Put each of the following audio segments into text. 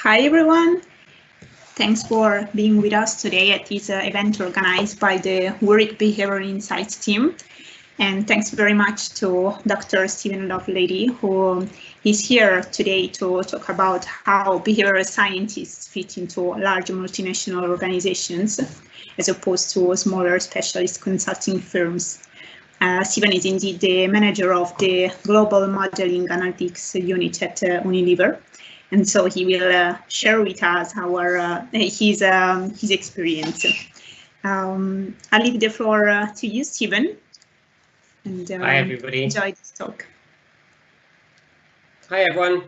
Hi everyone, thanks for being with us today at this event organized by the Warwick Behavioural Insights team. And thanks very much to Dr. Stephen Lovelady, who is here today to talk about how behavioral scientists fit into large multinational organizations as opposed to smaller specialist consulting firms. Stephen is indeed the manager of the Global Modeling Analytics unit at Unilever. And so he will share with us his experience. I'll leave the floor to you, Stephen. And hi, everybody. Enjoy this talk. Hi, everyone.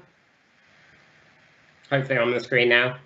Hopefully I'm on the screen now.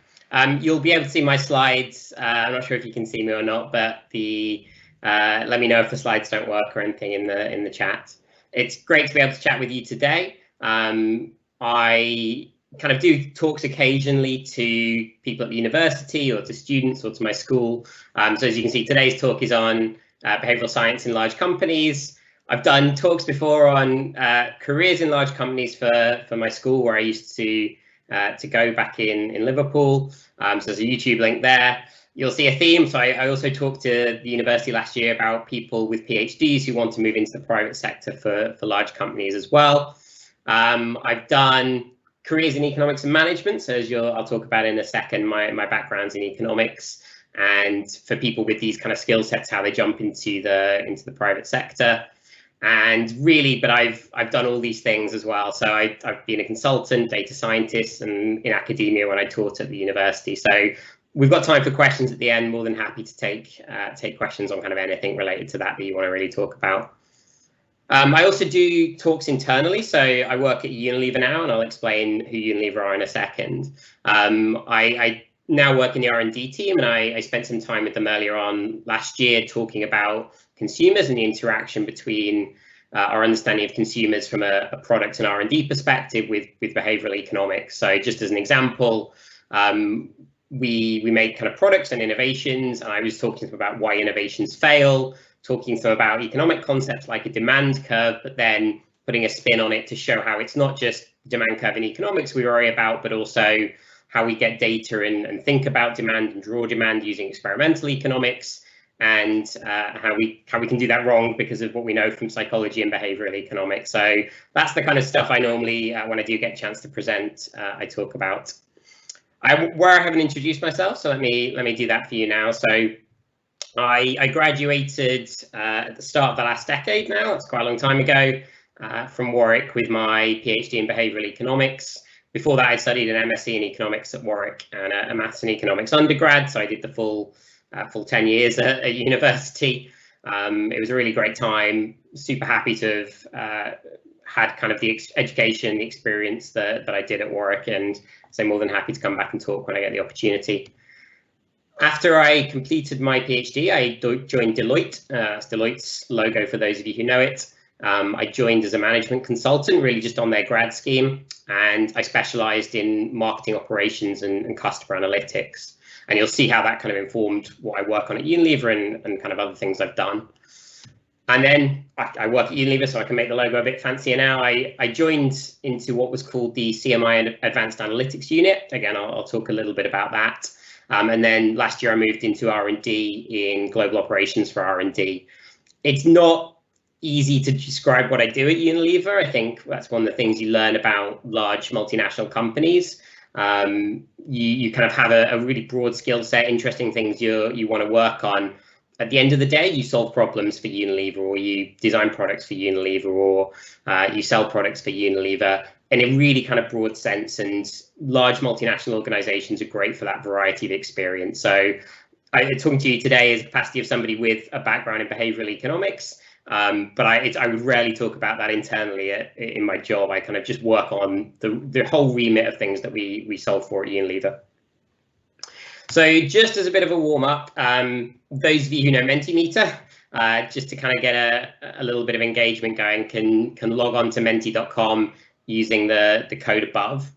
You'll be able to see my slides. I'm not sure if you can see me or not, but let me know if the slides don't work or anything in the chat. It's great to be able to chat with you today. I kind of do talks occasionally to people at the university or to students or to my school. So as you can see, today's talk is on behavioral science in large companies. I've done talks before on careers in large companies for my school, where I used to go back in Liverpool. So there's a YouTube link there. You'll see a theme. So I also talked to the university last year about people with PhDs who want to move into the private sector for large companies as well. I've done careers in economics and management. So as I'll talk about in a second, my background's in economics, and for people with these kind of skill sets, how they jump into the private sector. And really, but I've done all these things as well. So I've been a consultant, data scientist, and in academia when I taught at the university. So we've got time for questions at the end. More than happy to take questions on kind of anything related to that you want to really talk about. I also do talks internally. So I work at Unilever now, and I'll explain who Unilever are in a second. I now work in the R&D team, and I spent some time with them earlier on last year talking about consumers and the interaction between our understanding of consumers from a product and R&D perspective with behavioral economics. So just as an example, we make kind of products and innovations, and I was talking to them about why innovations fail, talking to them about economic concepts like a demand curve, but then putting a spin on it to show how it's not just demand curve in economics we worry about, but also how we get data and think about demand and draw demand using experimental economics, and how we can do that wrong because of what we know from psychology and behavioral economics. So that's the kind of stuff I normally, when I do get a chance to present, I talk about. Where I haven't introduced myself, so let me do that for you now. So I graduated at the start of the last decade now. It's quite a long time ago, from Warwick with my PhD in behavioral economics. Before that, I studied an MSc in economics at Warwick and a maths and economics undergrad. So I did the full 10 years at university. It was a really great time. Super happy to have had kind of the education, the experience that I did at Warwick, and so more than happy to come back and talk when I get the opportunity. After I completed my PhD, I joined Deloitte. It's Deloitte's logo for those of you who know it. I joined as a management consultant, really just on their grad scheme, and I specialized in marketing operations and customer analytics. And you'll see how that kind of informed what I work on at Unilever and kind of other things I've done. And then I work at Unilever, so I can make the logo a bit fancier now. I joined into what was called the CMI Advanced Analytics Unit. Again, I'll talk a little bit about that. And then last year I moved into R&D in global operations for R&D. It's not easy to describe what I do at Unilever. I think that's one of the things you learn about large multinational companies. You kind of have a really broad skill set, interesting things you want to work on. At the end of the day, you solve problems for Unilever, or you design products for Unilever, or you sell products for Unilever in a really kind of broad sense. And large multinational organizations are great for that variety of experience. So I'm talking to you today as the capacity of somebody with a background in behavioral economics. But I would rarely talk about that internally in my job. I kind of just work on the whole remit of things that we solve for at Unilever. So just as a bit of a warm up, those of you who know Mentimeter, just to kind of get a little bit of engagement going, can log on to menti.com using the code above.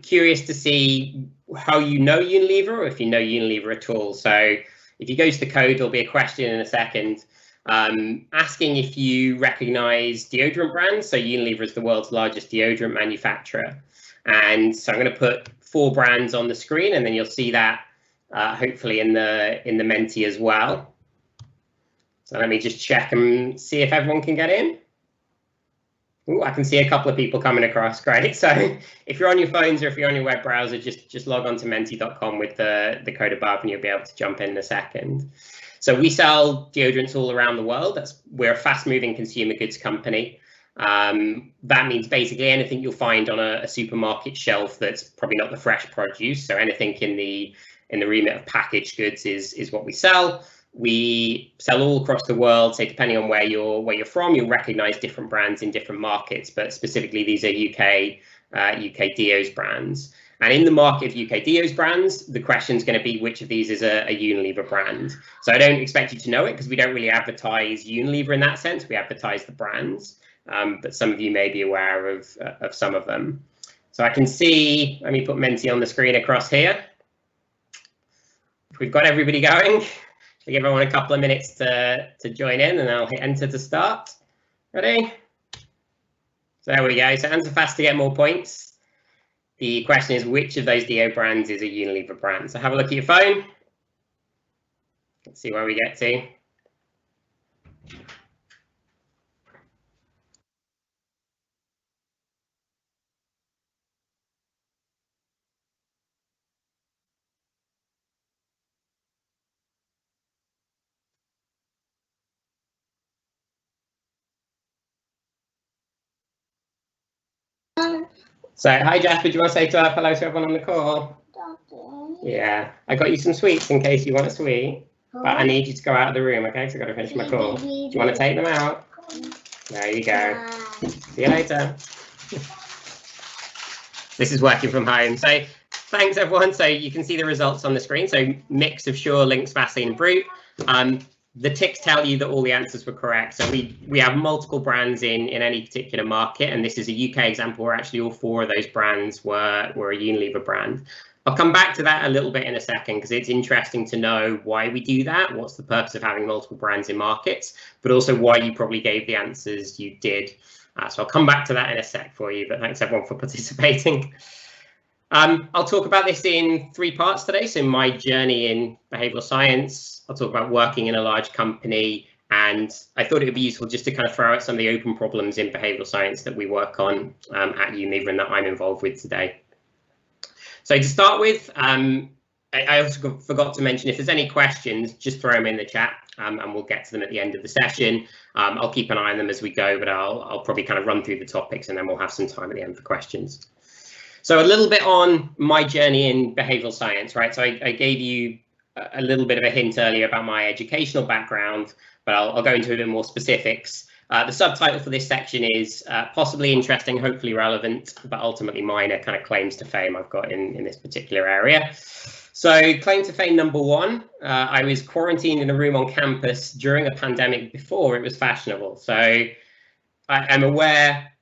Curious to see how you know Unilever, or if you know Unilever at all. So if you go to the code, there'll be a question in a second. Asking if you recognize deodorant brands. So Unilever is the world's largest deodorant manufacturer. And so I'm going to put 4 brands on the screen, and then you'll see that hopefully in the Menti as well. So let me just check and see if everyone can get in. Ooh, I can see a couple of people coming across. Great. So if you're on your phones or if you're on your web browser, just log on to menti.com with the code above and you'll be able to jump in a second. So we sell deodorants all around the world. We're a fast-moving consumer goods company. That means basically anything you'll find on a supermarket shelf that's probably not the fresh produce. So anything in the remit of packaged goods is what we sell. We sell all across the world, so depending on where you're from, you'll recognize different brands in different markets, but specifically these are UK Deos brands. And in the market of UK Deos brands, the question is going to be which of these is a Unilever brand. So I don't expect you to know it because we don't really advertise Unilever in that sense. We advertise the brands, but some of you may be aware of some of them. So I can see, let me put Menti on the screen across here. If we've got everybody going. I'll give everyone a couple of minutes to join in, and I'll hit enter to start. Ready? So there we go. So answer fast to get more points. The question is, which of those Deo brands is a Unilever brand? So have a look at your phone. Let's see where we get to. So, hi Jasper, do you want to say hello to everyone on the call? Yeah, I got you some sweets in case you want a sweet, but I need you to go out of the room, okay? So I've got to finish my call. Do you want to take them out? There you go. See you later. This is working from home. So thanks everyone. So you can see the results on the screen. So mix of Sure, Lynx, Vaseline, Brute. The ticks tell you that all the answers were correct. So we have multiple brands in any particular market, and this is a UK example where actually all 4 of those brands were a Unilever brand. I'll come back to that a little bit in a second because it's interesting to know why we do that, what's the purpose of having multiple brands in markets, but also why you probably gave the answers you did. So I'll come back to that in a sec for you, but thanks everyone for participating. I'll talk about this in 3 parts today. So my journey in behavioral science, I'll talk about working in a large company, and I thought it would be useful just to kind of throw out some of the open problems in behavioral science that we work on at Unilever and that I'm involved with today. So to start with, I also forgot to mention if there's any questions, just throw them in the chat and we'll get to them at the end of the session. I'll keep an eye on them as we go, but I'll probably kind of run through the topics and then we'll have some time at the end for questions. So a little bit on my journey in behavioral science, right? So I gave you a little bit of a hint earlier about my educational background, but I'll go into a bit more specifics. The subtitle for this section is possibly interesting, hopefully relevant, but ultimately minor kind of claims to fame I've got in this particular area. So claim to fame number 1, I was quarantined in a room on campus during a pandemic before it was fashionable. So I'm aware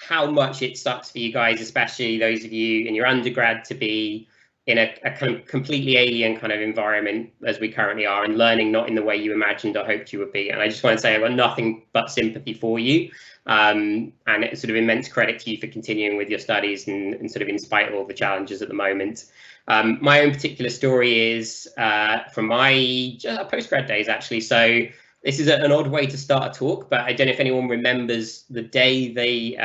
how much it sucks for you guys, especially those of you in your undergrad, to be in a kind of completely alien kind of environment as we currently are and learning not in the way you imagined or hoped you would be. And I just want to say I've got nothing but sympathy for you and it's sort of immense credit to you for continuing with your studies and sort of in spite of all the challenges at the moment. My own particular story is from my postgrad days, actually. So this is an odd way to start a talk, but I don't know if anyone remembers the day they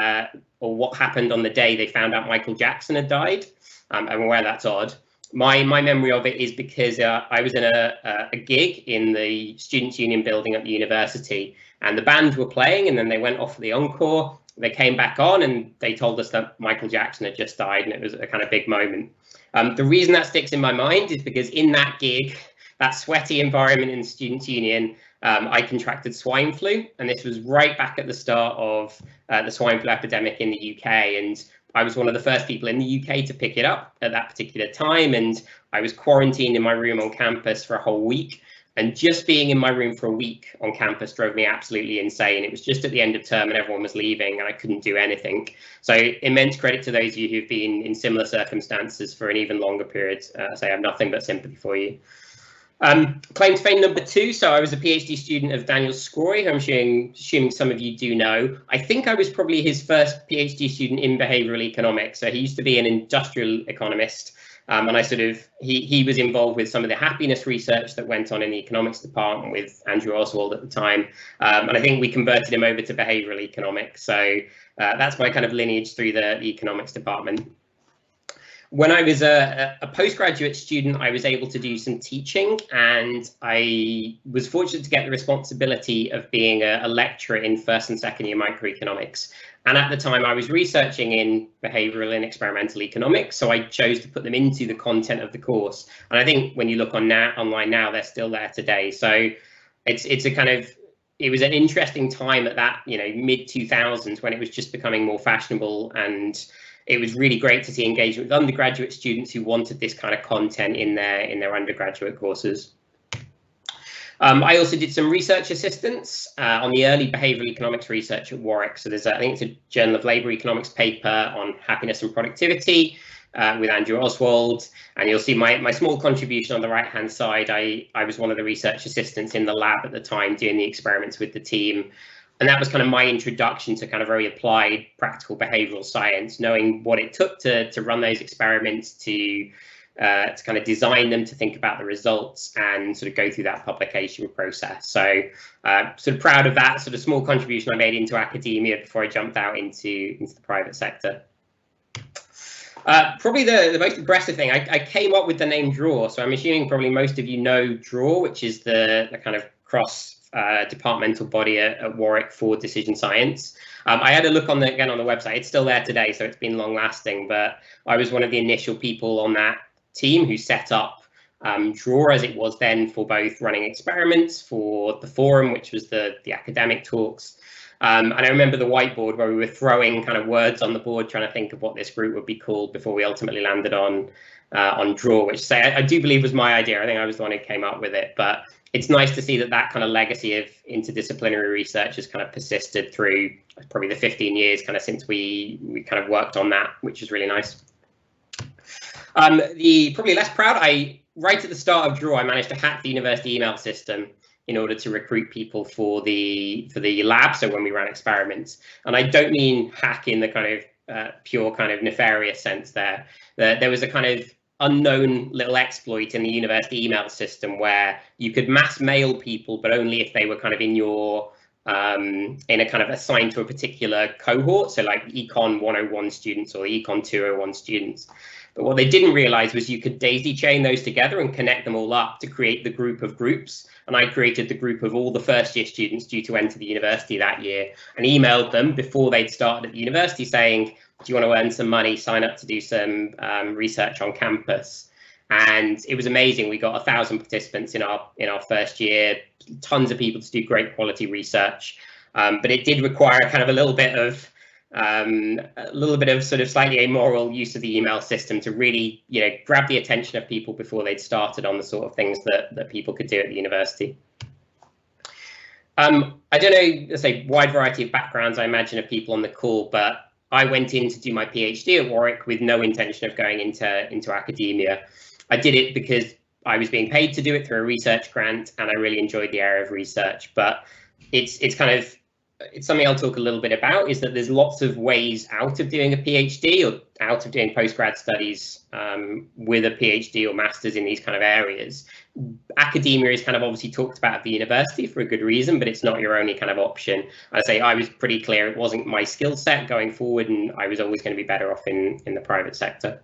or what happened on the day they found out Michael Jackson had died. I'm aware that's odd. My memory of it is because I was in a gig in the Students' Union building at the university, and the band were playing, and then they went off for the encore. They came back on, and they told us that Michael Jackson had just died, and it was a kind of big moment. The reason that sticks in my mind is because in that gig, that sweaty environment in the Students' Union, I contracted swine flu, and this was right back at the start of the swine flu epidemic in the UK, and I was one of the first people in the UK to pick it up at that particular time, and I was quarantined in my room on campus for a whole week. And just being in my room for a week on campus drove me absolutely insane. It was just at the end of term and everyone was leaving and I couldn't do anything. So immense credit to those of you who've been in similar circumstances for an even longer period. I have nothing but sympathy for you. Claim to fame number 2. So I was a PhD student of Daniel Scroy, who I'm assuming some of you do know. I think I was probably his first PhD student in behavioral economics. So he used to be an industrial economist. And he was involved with some of the happiness research that went on in the economics department with Andrew Oswald at the time. And I think we converted him over to behavioral economics. So that's my kind of lineage through the economics department. When I was a postgraduate student, I was able to do some teaching, and I was fortunate to get the responsibility of being a lecturer in first and second year microeconomics. And at the time, I was researching in behavioural and experimental economics, so I chose to put them into the content of the course. And I think when you look online now, they're still there today. So it was an interesting time at that, mid 2000s, when it was just becoming more fashionable, and it was really great to see engagement with undergraduate students who wanted this kind of content in their undergraduate courses. I also did some research assistance on the early behavioural economics research at Warwick. So I think it's a Journal of Labour Economics paper on happiness and productivity with Andrew Oswald. And you'll see my small contribution on the right-hand side. I was one of the research assistants in the lab at the time doing the experiments with the team. And that was kind of my introduction to kind of very applied practical behavioural science, knowing what it took to run those experiments, to kind of design them, to think about the results, and sort of go through that publication process. So sort of proud of that sort of small contribution I made into academia before I jumped out into the private sector. Probably the most impressive thing, I came up with the name DRAW. So I'm assuming probably most of you know DRAW, which is the kind of cross departmental body at Warwick for decision science. I had a look again on the website. It's still there today, so it's been long lasting, but I was one of the initial people on that team who set up DRAW as it was then, for both running experiments, for the forum, which was the academic talks. And I remember the whiteboard where we were throwing kind of words on the board, trying to think of what this group would be called before we ultimately landed on DRAW, which I do believe was my idea. I think I was the one who came up with it, but it's nice to see that kind of legacy of interdisciplinary research has kind of persisted through probably the 15 years kind of since we kind of worked on that, which is really nice. Probably less proud, right at the start of DRAW, I managed to hack the university email system in order to recruit people for the lab, so when we ran experiments. And I don't mean hack in the kind of pure kind of nefarious sense there. There was a kind of unknown little exploit in the university email system where you could mass mail people, but only if they were kind of in your in a kind of assigned to a particular cohort, so like Econ 101 students or Econ 201 students. But what they didn't realize was you could daisy chain those together and connect them all up to create the group of groups. And I created the group of all the first year students due to enter the university that year, and emailed them before they'd started at the university saying, do you want to earn some money, sign up to do some research on campus? And it was amazing. We got 1,000 participants in our first year, tons of people to do great quality research. But it did require kind of a little bit of sort of slightly amoral use of the email system to really, grab the attention of people before they'd started on the sort of things that people could do at the university. I don't know, let's say wide variety of backgrounds, I imagine, of people on the call, but I went in to do my PhD at Warwick with no intention of going into academia. I did it because I was being paid to do it through a research grant, and I really enjoyed the area of research. But it's something I'll talk a little bit about, is that there's lots of ways out of doing a PhD or out of doing postgrad studies with a PhD or master's in these kind of areas. Academia is kind of obviously talked about at the university for a good reason, but it's not your only kind of option. I'd say I was pretty clear it wasn't my skill set going forward, and I was always going to be better off in the private sector.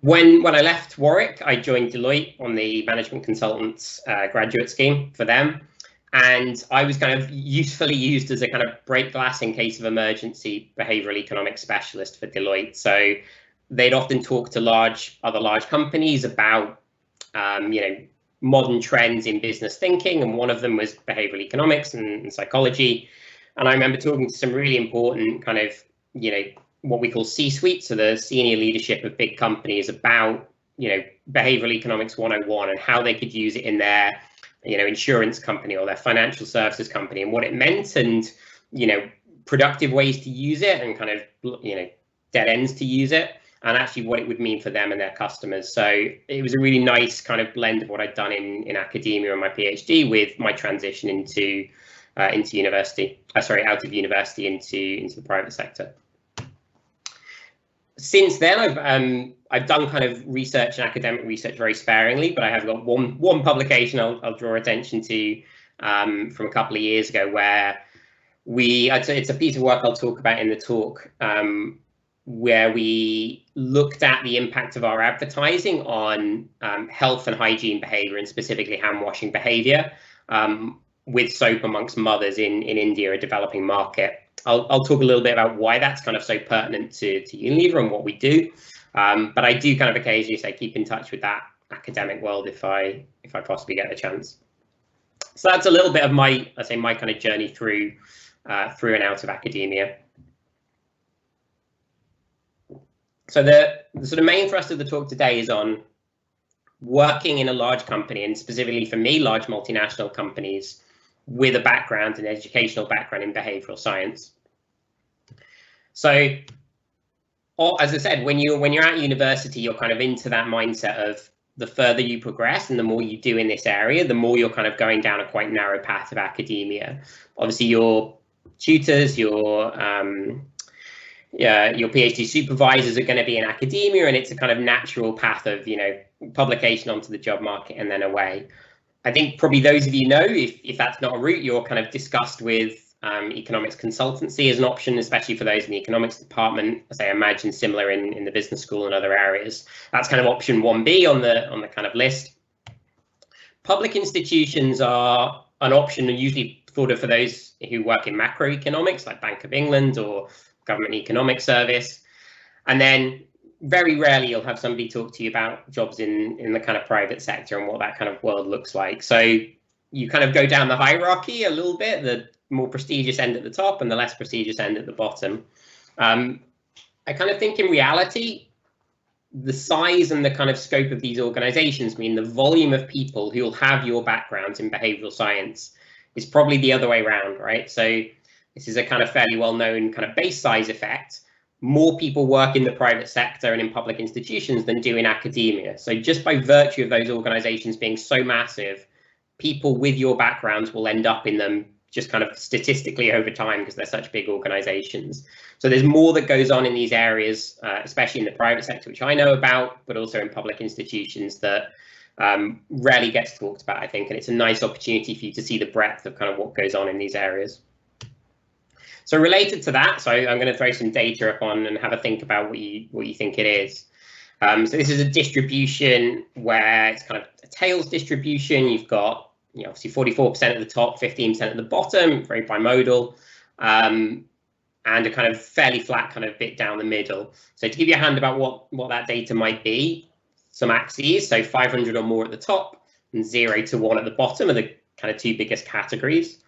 When I left Warwick, I joined Deloitte on the management consultants graduate scheme for them. And I was kind of usefully used as a kind of break glass in case of emergency behavioural economics specialist for Deloitte. So they'd often talk to other large companies about, modern trends in business thinking. And one of them was behavioural economics and psychology. And I remember talking to some really important kind of, what we call C-suite, so the senior leadership of big companies, about, behavioural economics 101 and how they could use it in their insurance company or their financial services company, and what it meant, and productive ways to use it, and kind of dead ends to use it. and actually what it would mean for them and their customers. So it was a really nice kind of blend of what I'd done in academia and my PhD with my transition into university, out of university into the private sector. Since then, I've done kind of research and academic research very sparingly, but I have got one publication I'll draw attention to from a couple of years ago, where it's a piece of work I'll talk about in the talk, where we looked at the impact of our advertising on health and hygiene behavior, and specifically hand washing behavior, with soap amongst mothers in India, a developing market. I'll talk a little bit about why that's kind of so pertinent to Unilever and what we do. But I do kind of occasionally say keep in touch with that academic world if I possibly get the chance. So that's a little bit of my kind of journey through and out of academia. So the sort of main thrust of the talk today is on working in a large company, and specifically for me, large multinational companies with a background, an educational background in behavioral science. So, as I said, when you're at university, you're kind of into that mindset of the further you progress and the more you do in this area, the more you're kind of going down a quite narrow path of academia. Obviously, your tutors, your PhD supervisors are going to be in academia, and it's a kind of natural path of, publication onto the job market and then away. I think probably those of you know, if that's not a route, you're kind of discussed with economics consultancy as an option, especially for those in the economics department, as I imagine similar in the business school and other areas. That's kind of option 1B on the kind of list. Public institutions are an option and usually thought of for those who work in macroeconomics, like Bank of England or Government Economic Service. And then very rarely you'll have somebody talk to you about jobs in the kind of private sector and what that kind of world looks like. So you kind of go down the hierarchy a little bit, the more prestigious end at the top and the less prestigious end at the bottom. I kind of think in reality, the size and the kind of scope of these organizations mean the volume of people who'll have your backgrounds in behavioral science is probably the other way around, right? So this is a kind of fairly well-known kind of base size effect. More people work in the private sector and in public institutions than do in academia. So just by virtue of those organizations being so massive, people with your backgrounds will end up in them just kind of statistically over time because they're such big organizations. So there's more that goes on in these areas, especially in the private sector, which I know about, but also in public institutions that rarely gets talked about, I think. And it's a nice opportunity for you to see the breadth of kind of what goes on in these areas. So related to that, so I'm going to throw some data up on and have a think about what you think it is. So this is a distribution where it's kind of a tails distribution. You've got, obviously 44% at the top, 15% at the bottom, very bimodal, and a kind of fairly flat kind of bit down the middle. So to give you a hand about what that data might be, some axes, so 500 or more at the top and 0 to 1 at the bottom are the kind of two biggest categories.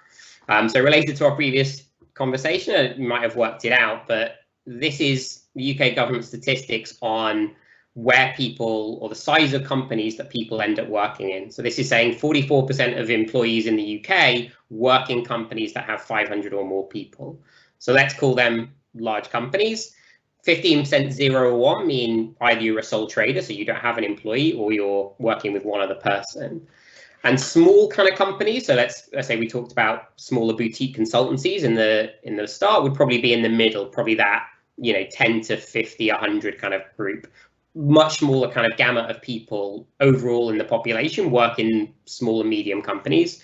So related to our previous conversation, you might have worked it out, but this is the UK government statistics on where people, or the size of companies that people end up working in. So this is saying 44% of employees in the UK work in companies that have 500 or more people. So let's call them large companies. 15% 0 or 1 mean either you're a sole trader, so you don't have an employee, or you're working with one other person. And small kind of companies, so let's say we talked about smaller boutique consultancies in the start, would probably be in the middle, probably that 10 to 50, 100 kind of group. Much smaller kind of gamut of people overall in the population work in small and medium companies.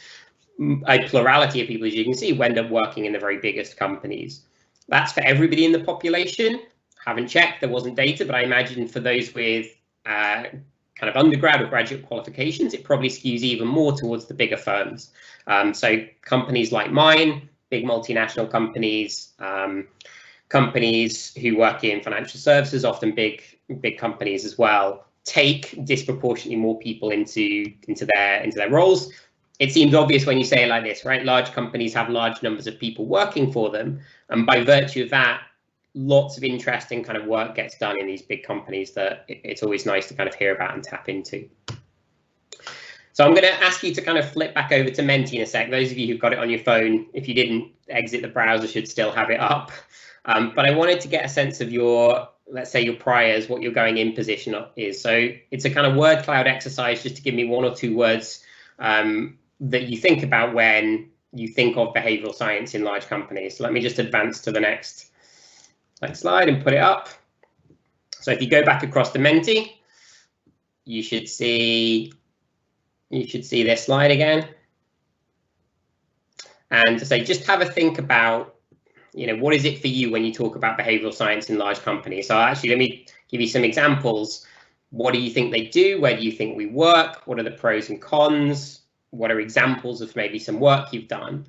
A plurality of people, as you can see, end up working in the very biggest companies. That's for everybody in the population. Haven't checked, there wasn't data, but I imagine for those with kind of undergrad or graduate qualifications, it probably skews even more towards the bigger firms. So companies like mine, big multinational companies, companies who work in financial services, often big companies as well, take disproportionately more people into their roles. It seems obvious when you say it like this, right? Large companies have large numbers of people working for them, and by virtue of that, lots of interesting kind of work gets done in these big companies that it's always nice to kind of hear about and tap into. So I'm going to ask you to kind of flip back over to Menti in a sec. Those of you who've got it on your phone, if you didn't exit the browser, should still have it up. But I wanted to get a sense of your let's say your priors, what your going in position is. So it's a kind of word cloud exercise just to give me 1 or 2 words that you think about when you think of behavioral science in large companies. So let me just advance to the next slide and put it up. So if you go back across the Menti, you should see this slide again. And to say, just have a think about, what is it for you when you talk about behavioral science in large companies? So actually, let me give you some examples. What do you think they do? Where do you think we work? What are the pros and cons? What are examples of maybe some work you've done?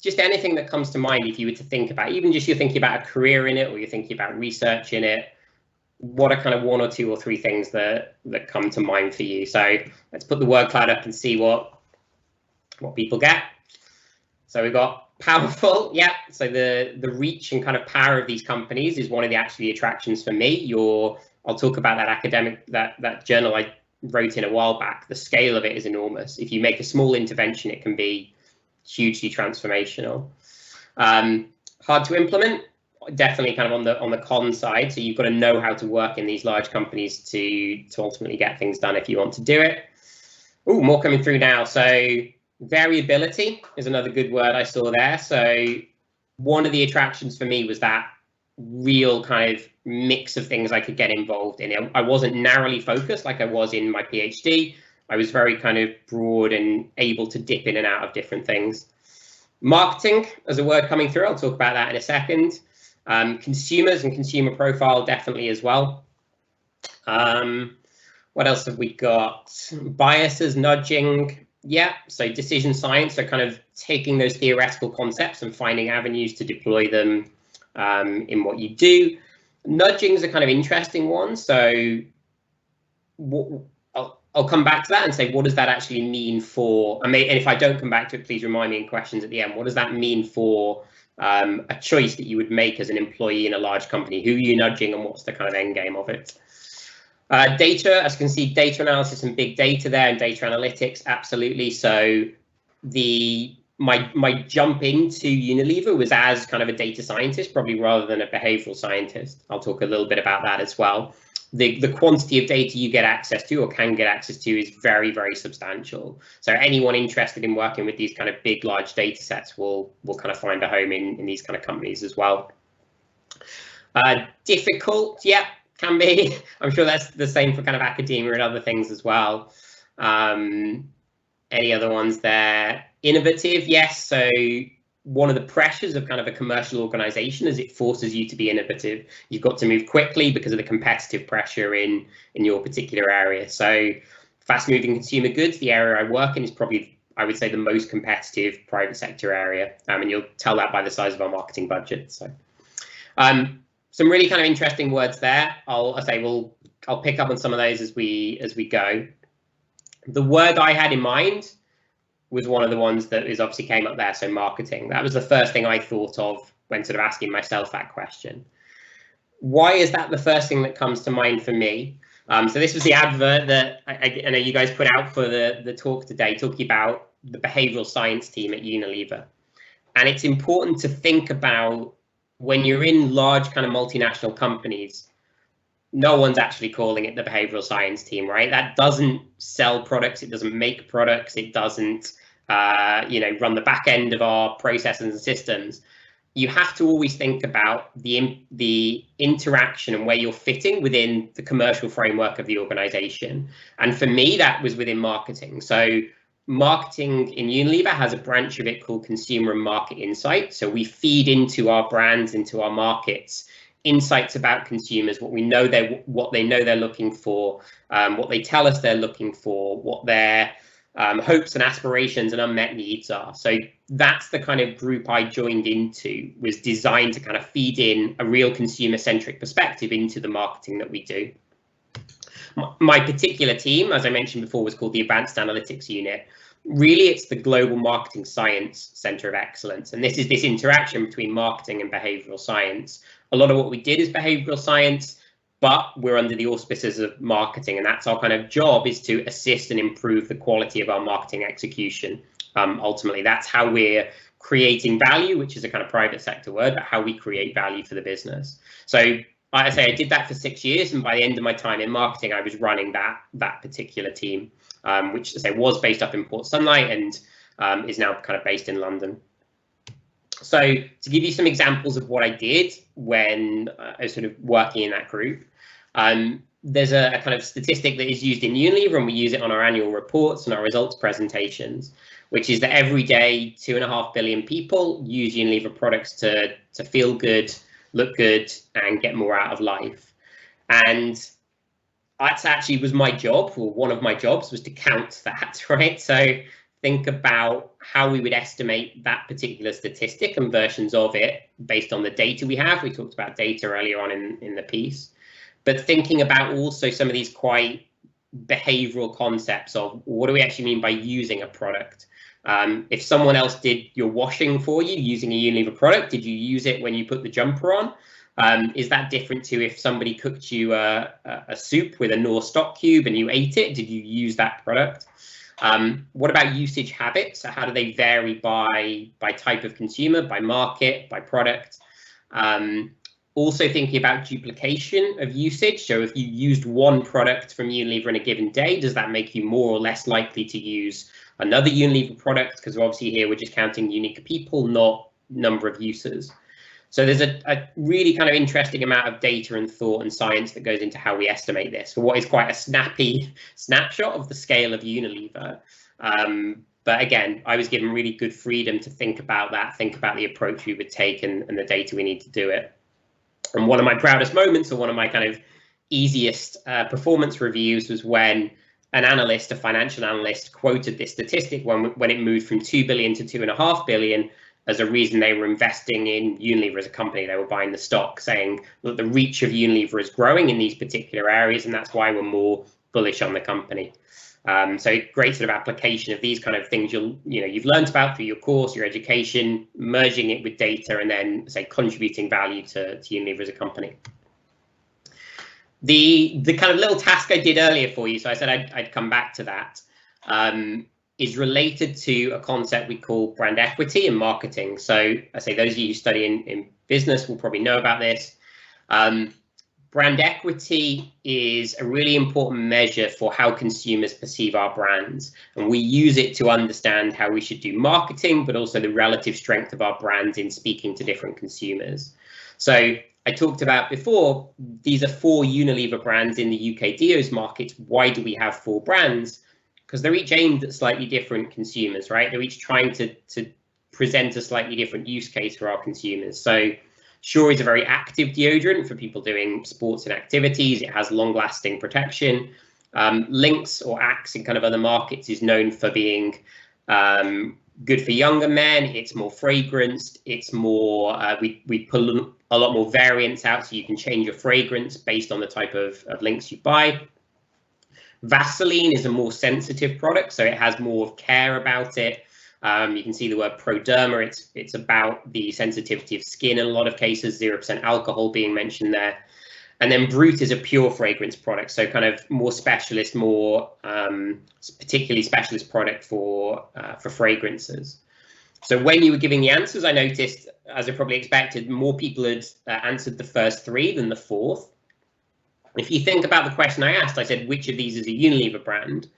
Just anything that comes to mind if you were to think about, even just you're thinking about a career in it or you're thinking about research in it, what are kind of 1 or 2 or 3 things that come to mind for you? So let's put the word cloud up and see what people get. So we've got powerful, yeah. So the reach and kind of power of these companies is one of the actually attractions for me. I'll talk about that journal I wrote in a while back. The scale of it is enormous. If you make a small intervention, it can be hugely transformational. Hard to implement, definitely kind of on the con side. So you've got to know how to work in these large companies to ultimately get things done if you want to do it. Oh, more coming through now. So variability is another good word I saw there. So one of the attractions for me was that real kind of mix of things I could get involved in. I wasn't narrowly focused like I was in my PhD. I was very kind of broad and able to dip in and out of different things. Marketing as a word coming through. I'll talk about that in a second. Consumers and consumer profile definitely as well. What else have we got? Biases, nudging. Yeah, so decision science, so kind of taking those theoretical concepts and finding avenues to deploy them in what you do. Nudging is a kind of interesting one. So I'll come back to that and say, what does that actually mean for, and if I don't come back to it, please remind me in questions at the end. What does that mean for a choice that you would make as an employee in a large company? Who are you nudging and what's the kind of end game of it? Data, as you can see, data analysis and big data there, and data analytics, absolutely. So my jump into Unilever was as kind of a data scientist, probably rather than a behavioral scientist. I'll talk a little bit about that as well. The quantity of data you get access to or can get access to is very, very substantial. So anyone interested in working with these kind of big, large data sets will kind of find a home in these kind of companies as well. Difficult, yeah. Can be. I'm sure that's the same for kind of academia and other things as well. Any other ones there? Innovative, yes. So one of the pressures of kind of a commercial organization is it forces you to be innovative. You've got to move quickly because of the competitive pressure in your particular area. So fast moving consumer goods, the area I work in, is probably, I would say, the most competitive private sector area. And you'll tell that by the size of our marketing budget. So some really kind of interesting words there. I'll pick up on some of those as we go. The word I had in mind was one of the ones that is obviously came up there. So marketing. That was the first thing I thought of when sort of asking myself that question. Why is that the first thing that comes to mind for me? So this was the advert that I know you guys put out for the talk today, talking about the behavioral science team at Unilever. And it's important to think about, when you're in large kind of multinational companies, no one's actually calling it the behavioral science team, right? That doesn't sell products. It doesn't make products. It doesn't, run the back end of our processes and systems. You have to always think about the interaction and where you're fitting within the commercial framework of the organization. And for me, that was within marketing. So marketing in Unilever has a branch of it called consumer and market insight. So we feed into our brands, into our markets, insights about consumers, what they know they're looking for, what they tell us they're looking for, what their hopes and aspirations and unmet needs are. So that's the kind of group I joined into, was designed to kind of feed in a real consumer-centric perspective into the marketing that we do. My particular team, as I mentioned before, was called the Advanced Analytics Unit. Really, it's the Global Marketing Science Center of Excellence. And this is this interaction between marketing and behavioral science. A lot of what we did is behavioral science, but we're under the auspices of marketing. And that's our kind of job, is to assist and improve the quality of our marketing execution. Ultimately, that's how we're creating value, which is a kind of private sector word, but how we create value for the business. So I say I did that for 6 years, and by the end of my time in marketing, I was running that particular team, which I say was based up in Port Sunlight and is now kind of based in London. So to give you some examples of what I did when I was sort of working in that group, there's a kind of statistic that is used in Unilever, and we use it on our annual reports and our results presentations, which is that every day 2.5 billion people use Unilever products to feel good, look good, and get more out of life. And that actually was my job, or one of my jobs was to count that, right? So think about how we would estimate that particular statistic and versions of it based on the data we have. We talked about data earlier on in the piece, but thinking about also some of these quite behavioral concepts of what do we actually mean by using a product? If someone else did your washing for you using a Unilever product, did you use it when you put the jumper on? Is that different to if somebody cooked you a soup with a Knorr stock cube and you ate it? Did you use that product? What about usage habits? So how do they vary by type of consumer, by market, by product? Also thinking about duplication of usage. So if you used one product from Unilever in a given day, does that make you more or less likely to use another Unilever product? Because obviously here we're just counting unique people, not number of users. So there's a really kind of interesting amount of data and thought and science that goes into how we estimate this for what is quite a snappy snapshot of the scale of Unilever. But again, I was given really good freedom to think about that, think about the approach we would take and the data we need to do it. And one of my proudest moments, or one of my kind of easiest performance reviews, was when an analyst, a financial analyst, quoted this statistic when it moved from 2 billion to 2.5 billion as a reason they were investing in Unilever as a company. They were buying the stock, saying that the reach of Unilever is growing in these particular areas, and that's why we're more bullish on the company. So great sort of application of these kind of things you've learned about through your course, your education, merging it with data, and then say contributing value to Unilever as a company. The kind of little task I did earlier for you, so I said I'd come back to that, is related to a concept we call brand equity in marketing. So I say those of you who study in business will probably know about this. Brand equity is a really important measure for how consumers perceive our brands, and we use it to understand how we should do marketing, but also the relative strength of our brands in speaking to different consumers. So I talked about before, these are 4 Unilever brands in the UK Deos market. Why do we have 4 brands? Because they're each aimed at slightly different consumers, right? They're each trying to present a slightly different use case for our consumers. So Sure is a very active deodorant for people doing sports and activities. It has long-lasting protection. Lynx or Axe in kind of other markets is known for being good for younger men. It's more fragranced. It's more, we pull a lot more variants out, so you can change your fragrance based on the type of Lynx you buy. Vaseline is a more sensitive product, so it has more care about it. You can see the word Proderma. It's about the sensitivity of skin in a lot of cases, 0% alcohol being mentioned there. And then Brut is a pure fragrance product, so kind of more specialist, more particularly specialist product for fragrances. So when you were giving the answers, I noticed, as I probably expected, more people had answered the first 3 than the 4th. If you think about the question I asked, I said, which of these is a Unilever brand?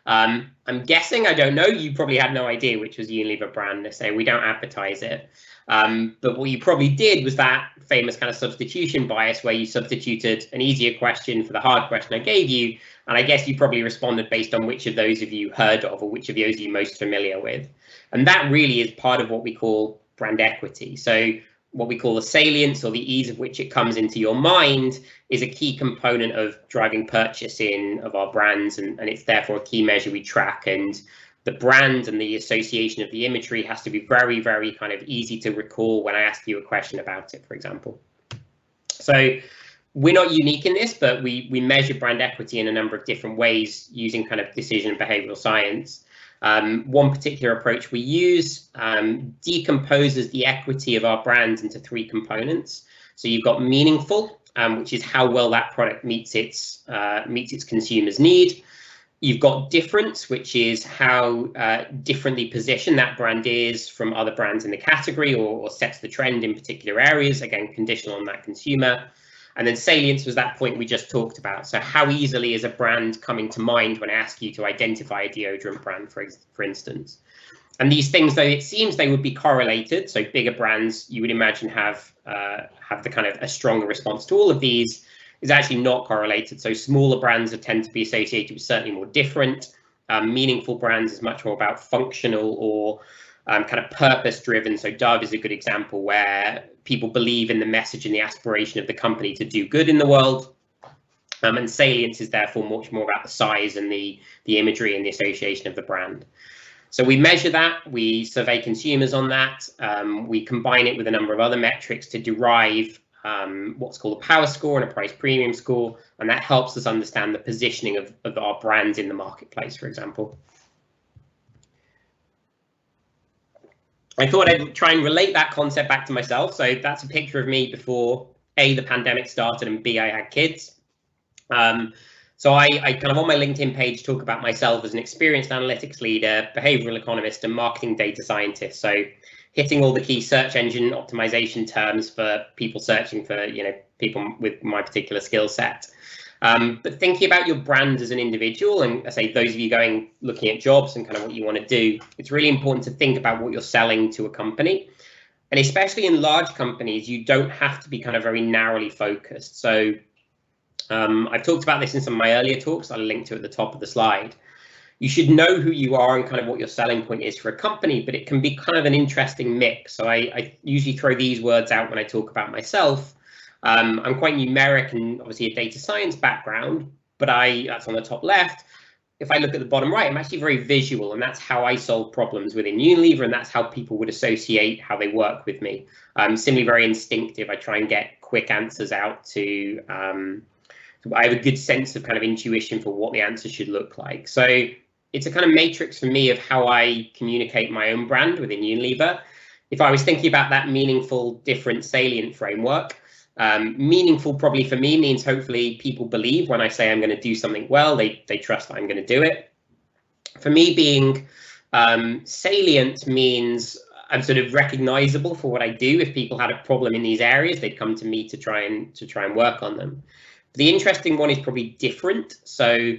I'm guessing, I don't know, you probably had no idea which was a Unilever brand. They say we don't advertise it. But what you probably did was that famous kind of substitution bias where you substituted an easier question for the hard question I gave you. And I guess you probably responded based on which of those of you heard of or which of those you're most familiar with. And that really is part of what we call brand equity. So what we call the salience, or the ease of which it comes into your mind, is a key component of driving purchasing of our brands, and it's therefore a key measure we track. And the brand and the association of the imagery has to be very, very kind of easy to recall when I ask you a question about it, for example. So we're not unique in this, but we measure brand equity in a number of different ways using kind of decision and behavioral science. One particular approach we use decomposes the equity of our brands into 3 components. So you've got meaningful, which is how well that product meets its consumer's need. You've got difference, which is how differently positioned that brand is from other brands in the category, or sets the trend in particular areas, again, conditional on that consumer. And then salience was that point we just talked about. So how easily is a brand coming to mind when I ask you to identify a deodorant brand, for instance? And these things, though it seems they would be correlated, so bigger brands you would imagine have the kind of a stronger response to all of these, is actually not correlated. So smaller brands tend to be associated with certainly more different. Meaningful brands is much more about functional or kind of purpose driven. So Dove is a good example where people believe in the message and the aspiration of the company to do good in the world. And salience is therefore much more about the size and the imagery and the association of the brand. So we measure that, we survey consumers on that, we combine it with a number of other metrics to derive what's called a power score and a price premium score, and that helps us understand the positioning of our brands in the marketplace, for example. I thought I'd try and relate that concept back to myself. So that's a picture of me before A, the pandemic started, and B, I had kids. So I kind of on my LinkedIn page talk about myself as an experienced analytics leader, behavioral economist, and marketing data scientist. So hitting all the key search engine optimization terms for people searching for, people with my particular skill set. But thinking about your brand as an individual, and I say those of you looking at jobs and kind of what you want to do, it's really important to think about what you're selling to a company. And especially in large companies, you don't have to be kind of very narrowly focused. So I've talked about this in some of my earlier talks. I'll link to at the top of the slide. You should know who you are and kind of what your selling point is for a company, but it can be kind of an interesting mix. So I usually throw these words out when I talk about myself. I'm quite numeric and obviously a data science background, but that's on the top left. If I look at the bottom right, I'm actually very visual, and that's how I solve problems within Unilever, and that's how people would associate how they work with me. Similarly, very instinctive. I try and get quick answers out to I have a good sense of kind of intuition for what the answer should look like. So it's a kind of matrix for me of how I communicate my own brand within Unilever. If I was thinking about that meaningful, different, salient framework, meaningful probably for me means hopefully people believe when I say I'm going to do something well, they trust that I'm going to do it. For me, being salient means I'm sort of recognizable for what I do. If people had a problem in these areas, they'd come to me to try and work on them. The interesting one is probably different. So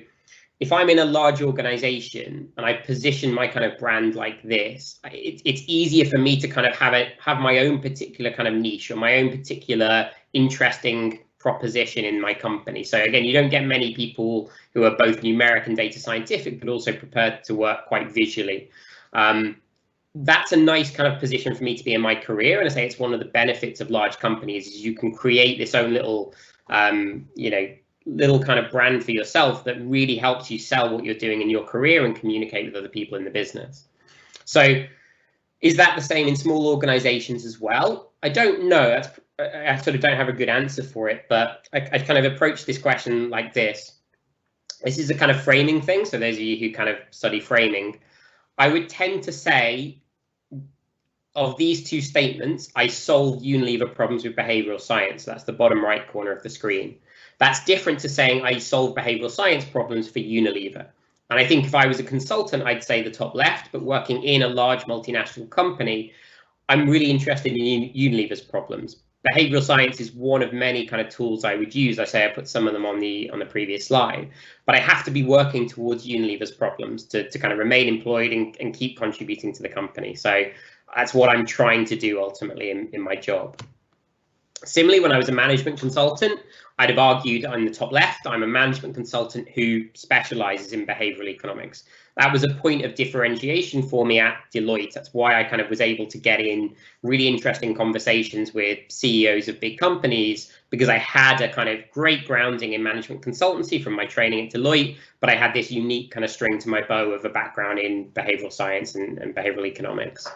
if I'm in a large organization and I position my kind of brand like this, it's easier for me to kind of have my own particular kind of niche or my own particular interesting proposition in my company. So again, you don't get many people who are both numeric and data scientific, but also prepared to work quite visually. That's a nice kind of position for me to be in my career. And I say it's one of the benefits of large companies is you can create this own little little kind of brand for yourself that really helps you sell what you're doing in your career and communicate with other people in the business. So is that the same in small organizations as well? I don't know. I sort of don't have a good answer for it, but I kind of approach this question like this. This is a kind of framing thing. So those of you who kind of study framing, I would tend to say of these two statements, I solve Unilever problems with behavioral science. That's the bottom right corner of the screen. That's different to saying I solve behavioral science problems for Unilever. And I think if I was a consultant, I'd say the top left, but working in a large multinational company, I'm really interested in Unilever's problems. Behavioral science is one of many kind of tools I would use. I say I put some of them on the previous slide, but I have to be working towards Unilever's problems to kind of remain employed and keep contributing to the company. So that's what I'm trying to do ultimately in my job. Similarly, when I was a management consultant, I'd have argued on the top left, I'm a management consultant who specializes in behavioral economics. That was a point of differentiation for me at Deloitte. That's why I kind of was able to get in really interesting conversations with CEOs of big companies, because I had a kind of great grounding in management consultancy from my training at Deloitte, but I had this unique kind of string to my bow of a background in behavioral science and behavioral economics.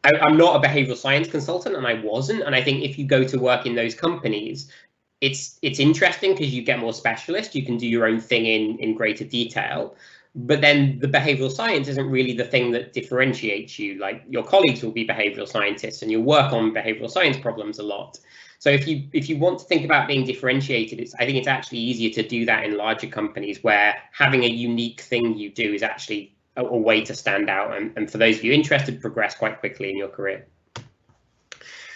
I'm not a behavioral science consultant, and I wasn't. And I think if you go to work in those companies, it's interesting because you get more specialist. You can do your own thing in greater detail. But then the behavioral science isn't really the thing that differentiates you. Like your colleagues will be behavioral scientists and you'll work on behavioral science problems a lot. So if you want to think about being differentiated, I think it's actually easier to do that in larger companies where having a unique thing you do is actually a way to stand out, and for those of you interested, progress quite quickly in your career.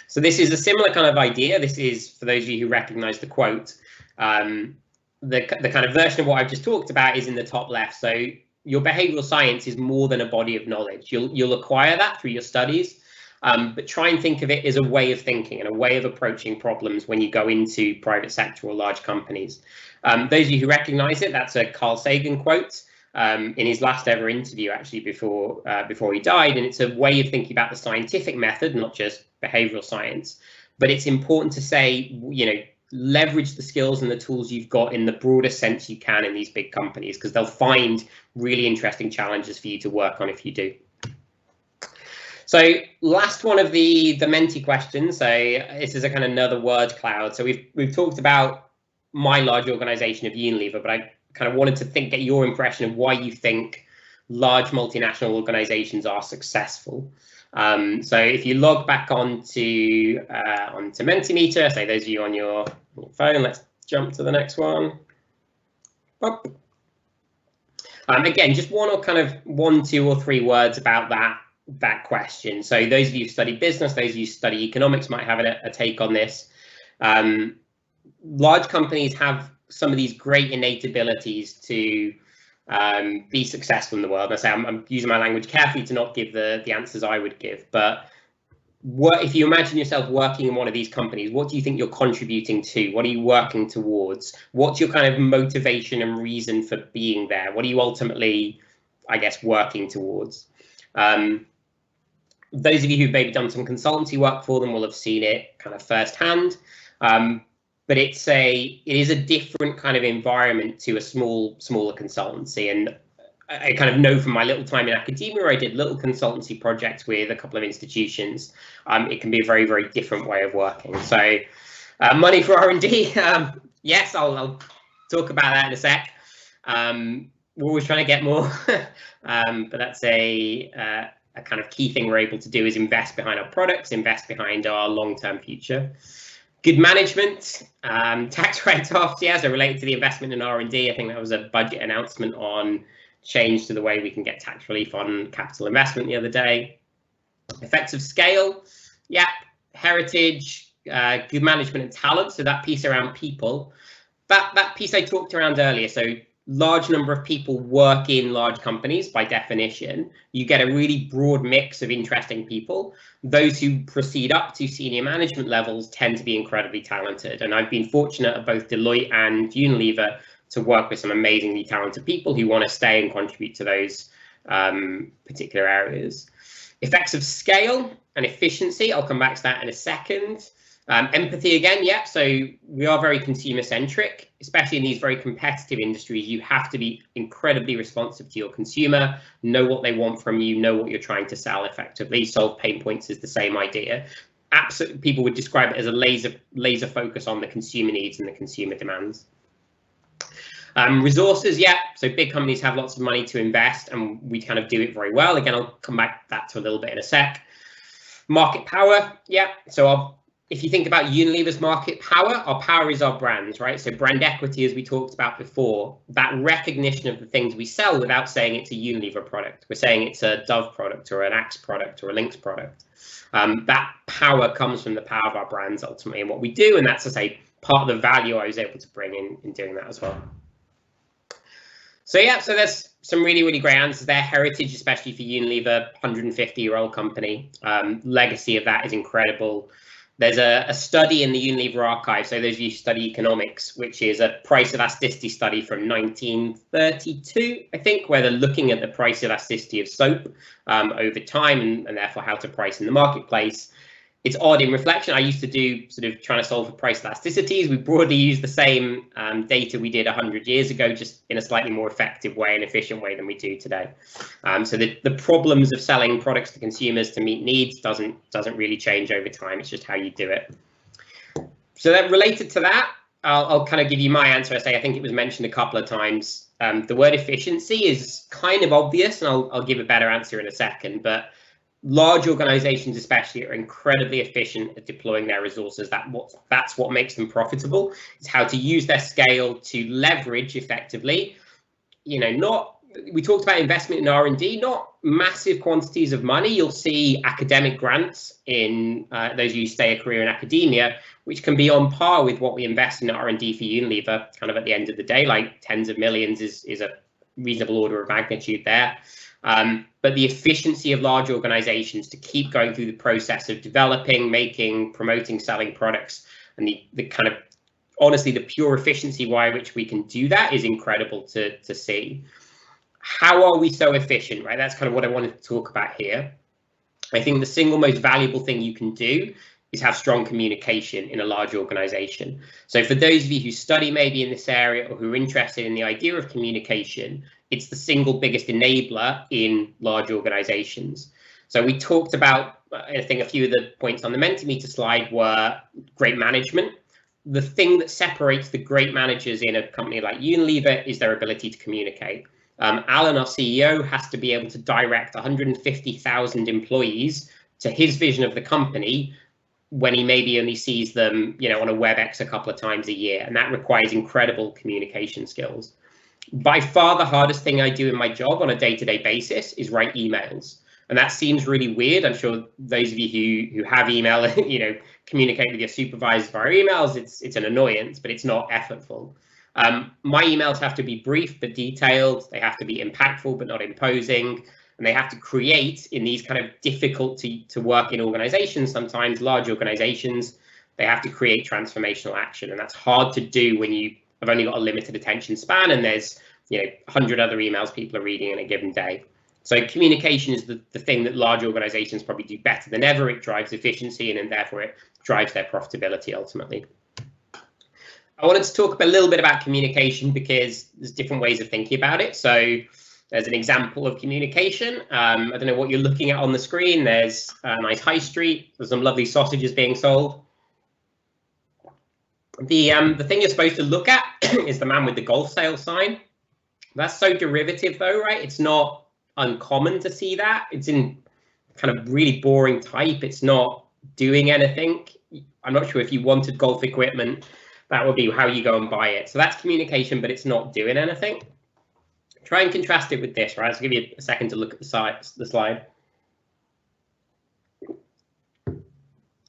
So this is a similar kind of idea. This is, for those of you who recognize the quote, the kind of version of what I've just talked about is in the top left. So your behavioral science is more than a body of knowledge. You'll acquire that through your studies, but try and think of it as a way of thinking and a way of approaching problems when you go into private sector or large companies. Those of you who recognize it, that's a Carl Sagan quote in his last ever interview, actually, before he died. And it's a way of thinking about the scientific method, not just behavioral science. But it's important to say, leverage the skills and the tools you've got in the broadest sense you can in these big companies, because they'll find really interesting challenges for you to work on if you do. So last one of the Menti questions. So this is a kind of another word cloud. So we've talked about my large organization of Unilever, but I kind of wanted to get your impression of why you think large multinational organizations are successful. So if you log back onto Mentimeter, say those of you on your phone, let's jump to the next one. Again, just one, 2 or 3 words about that question. So those of you who study business, those of you who study economics might have a take on this. Large companies have some of these great innate abilities to be successful in the world. And I say I'm using my language carefully to not give the answers I would give, but if you imagine yourself working in one of these companies, what do you think you're contributing to? What are you working towards? What's your kind of motivation and reason for being there? What are you ultimately, I guess, working towards? Those of you who've maybe done some consultancy work for them will have seen it kind of firsthand. But it is a different kind of environment to a smaller consultancy. And I kind of know from my little time in academia, where I did little consultancy projects with a couple of institutions, it can be a very, very different way of working. So money for R&D, yes, I'll talk about that in a sec. We're always trying to get more, but that's a kind of key thing we're able to do is invest behind our products, invest behind our long-term future. Good management, tax write-offs, yeah, so related to the investment in R&D. I think that was a budget announcement on change to the way we can get tax relief on capital investment the other day. Effects of scale, yeah, heritage, good management and talent, so that piece around people. That piece I talked around earlier, so large number of people work in large companies by definition. You get a really broad mix of interesting people. Those who proceed up to senior management levels tend to be incredibly talented. And I've been fortunate at both Deloitte and Unilever to work with some amazingly talented people who want to stay and contribute to those particular areas. Effects of scale and efficiency, I'll come back to that in a second. Empathy again, yeah, so we are very consumer centric, especially in these very competitive industries. You have to be incredibly responsive to your consumer, know what they want from you, know what you're trying to sell effectively. Solve pain points is the same idea. Absolutely, people would describe it as a laser focus on the consumer needs and the consumer demands. Resources, yeah, so big companies have lots of money to invest and we kind of do it very well. Again, I'll come back to that to a little bit in a sec. Market power, yeah, so if you think about Unilever's market power, our power is our brands, right? So brand equity, as we talked about before, that recognition of the things we sell without saying it's a Unilever product. We're saying it's a Dove product or an Axe product or a Lynx product. That power comes from the power of our brands ultimately and what we do. And that's, to say, part of the value I was able to bring in doing that as well. So yeah, so there's some really, really great answers there. Heritage, especially for Unilever, 150-year-old company. Legacy of that is incredible. There's a study in the Unilever archive, so those of you who study economics, which is a price elasticity study from 1932, I think, where they're looking at the price elasticity of soap over time and therefore how to price in the marketplace. It's odd in reflection. I used to do sort of trying to solve for price elasticities. We broadly use the same data we did 100 years ago, just in a slightly more effective way and efficient way than we do today. So the problems of selling products to consumers to meet needs doesn't really change over time. It's just how you do it. So that related to that, I'll kind of give you my answer. I think it was mentioned a couple of times. The word efficiency is kind of obvious, and I'll give a better answer in a second. But large organizations especially are incredibly efficient at deploying their resources. That's what makes them profitable. It's how to use their scale to leverage effectively, not we talked about investment in R&D, not massive quantities of money. You'll see academic grants in those of you who stay a career in academia, which can be on par with what we invest in R&D for Unilever, kind of at the end of the day, like tens of millions is a reasonable order of magnitude there. But the efficiency of large organizations to keep going through the process of developing, making, promoting, selling products, and the kind of, honestly, the pure efficiency by which we can do that is incredible to see. How are we so efficient, right? That's kind of what I wanted to talk about here. I think the single most valuable thing you can do is have strong communication in a large organization. So for those of you who study maybe in this area or who are interested in the idea of communication, it's the single biggest enabler in large organizations. So we talked about, I think a few of the points on the Mentimeter slide were great management. The thing that separates the great managers in a company like Unilever is their ability to communicate. Alan, our CEO, has to be able to direct 150,000 employees to his vision of the company when he maybe only sees them, on a WebEx a couple of times a year, and that requires incredible communication skills. By far the hardest thing I do in my job on a day-to-day basis is write emails. And that seems really weird. I'm sure those of you who have email, communicate with your supervisors via emails, it's an annoyance, but it's not effortful. My emails have to be brief but detailed. They have to be impactful but not imposing. And they have to create, in these kind of difficult to work in organizations, sometimes large organizations, they have to create transformational action. And that's hard to do when you have only got a limited attention span and there's 100 other emails people are reading in a given day. So communication is the thing that large organizations probably do better than ever. It drives efficiency and therefore it drives their profitability ultimately. I wanted to talk a little bit about communication because there's different ways of thinking about it. So there's an example of communication. I don't know what you're looking at on the screen. There's a nice high street. There's some lovely sausages being sold. The thing you're supposed to look at is the man with the golf sale sign. That's so derivative though, right? It's not uncommon to see that. It's in kind of really boring type. It's not doing anything. I'm not sure if you wanted golf equipment, that would be how you go and buy it. So that's communication, but it's not doing anything. Try and contrast it with this, right? I'll give you a second to look at the slide.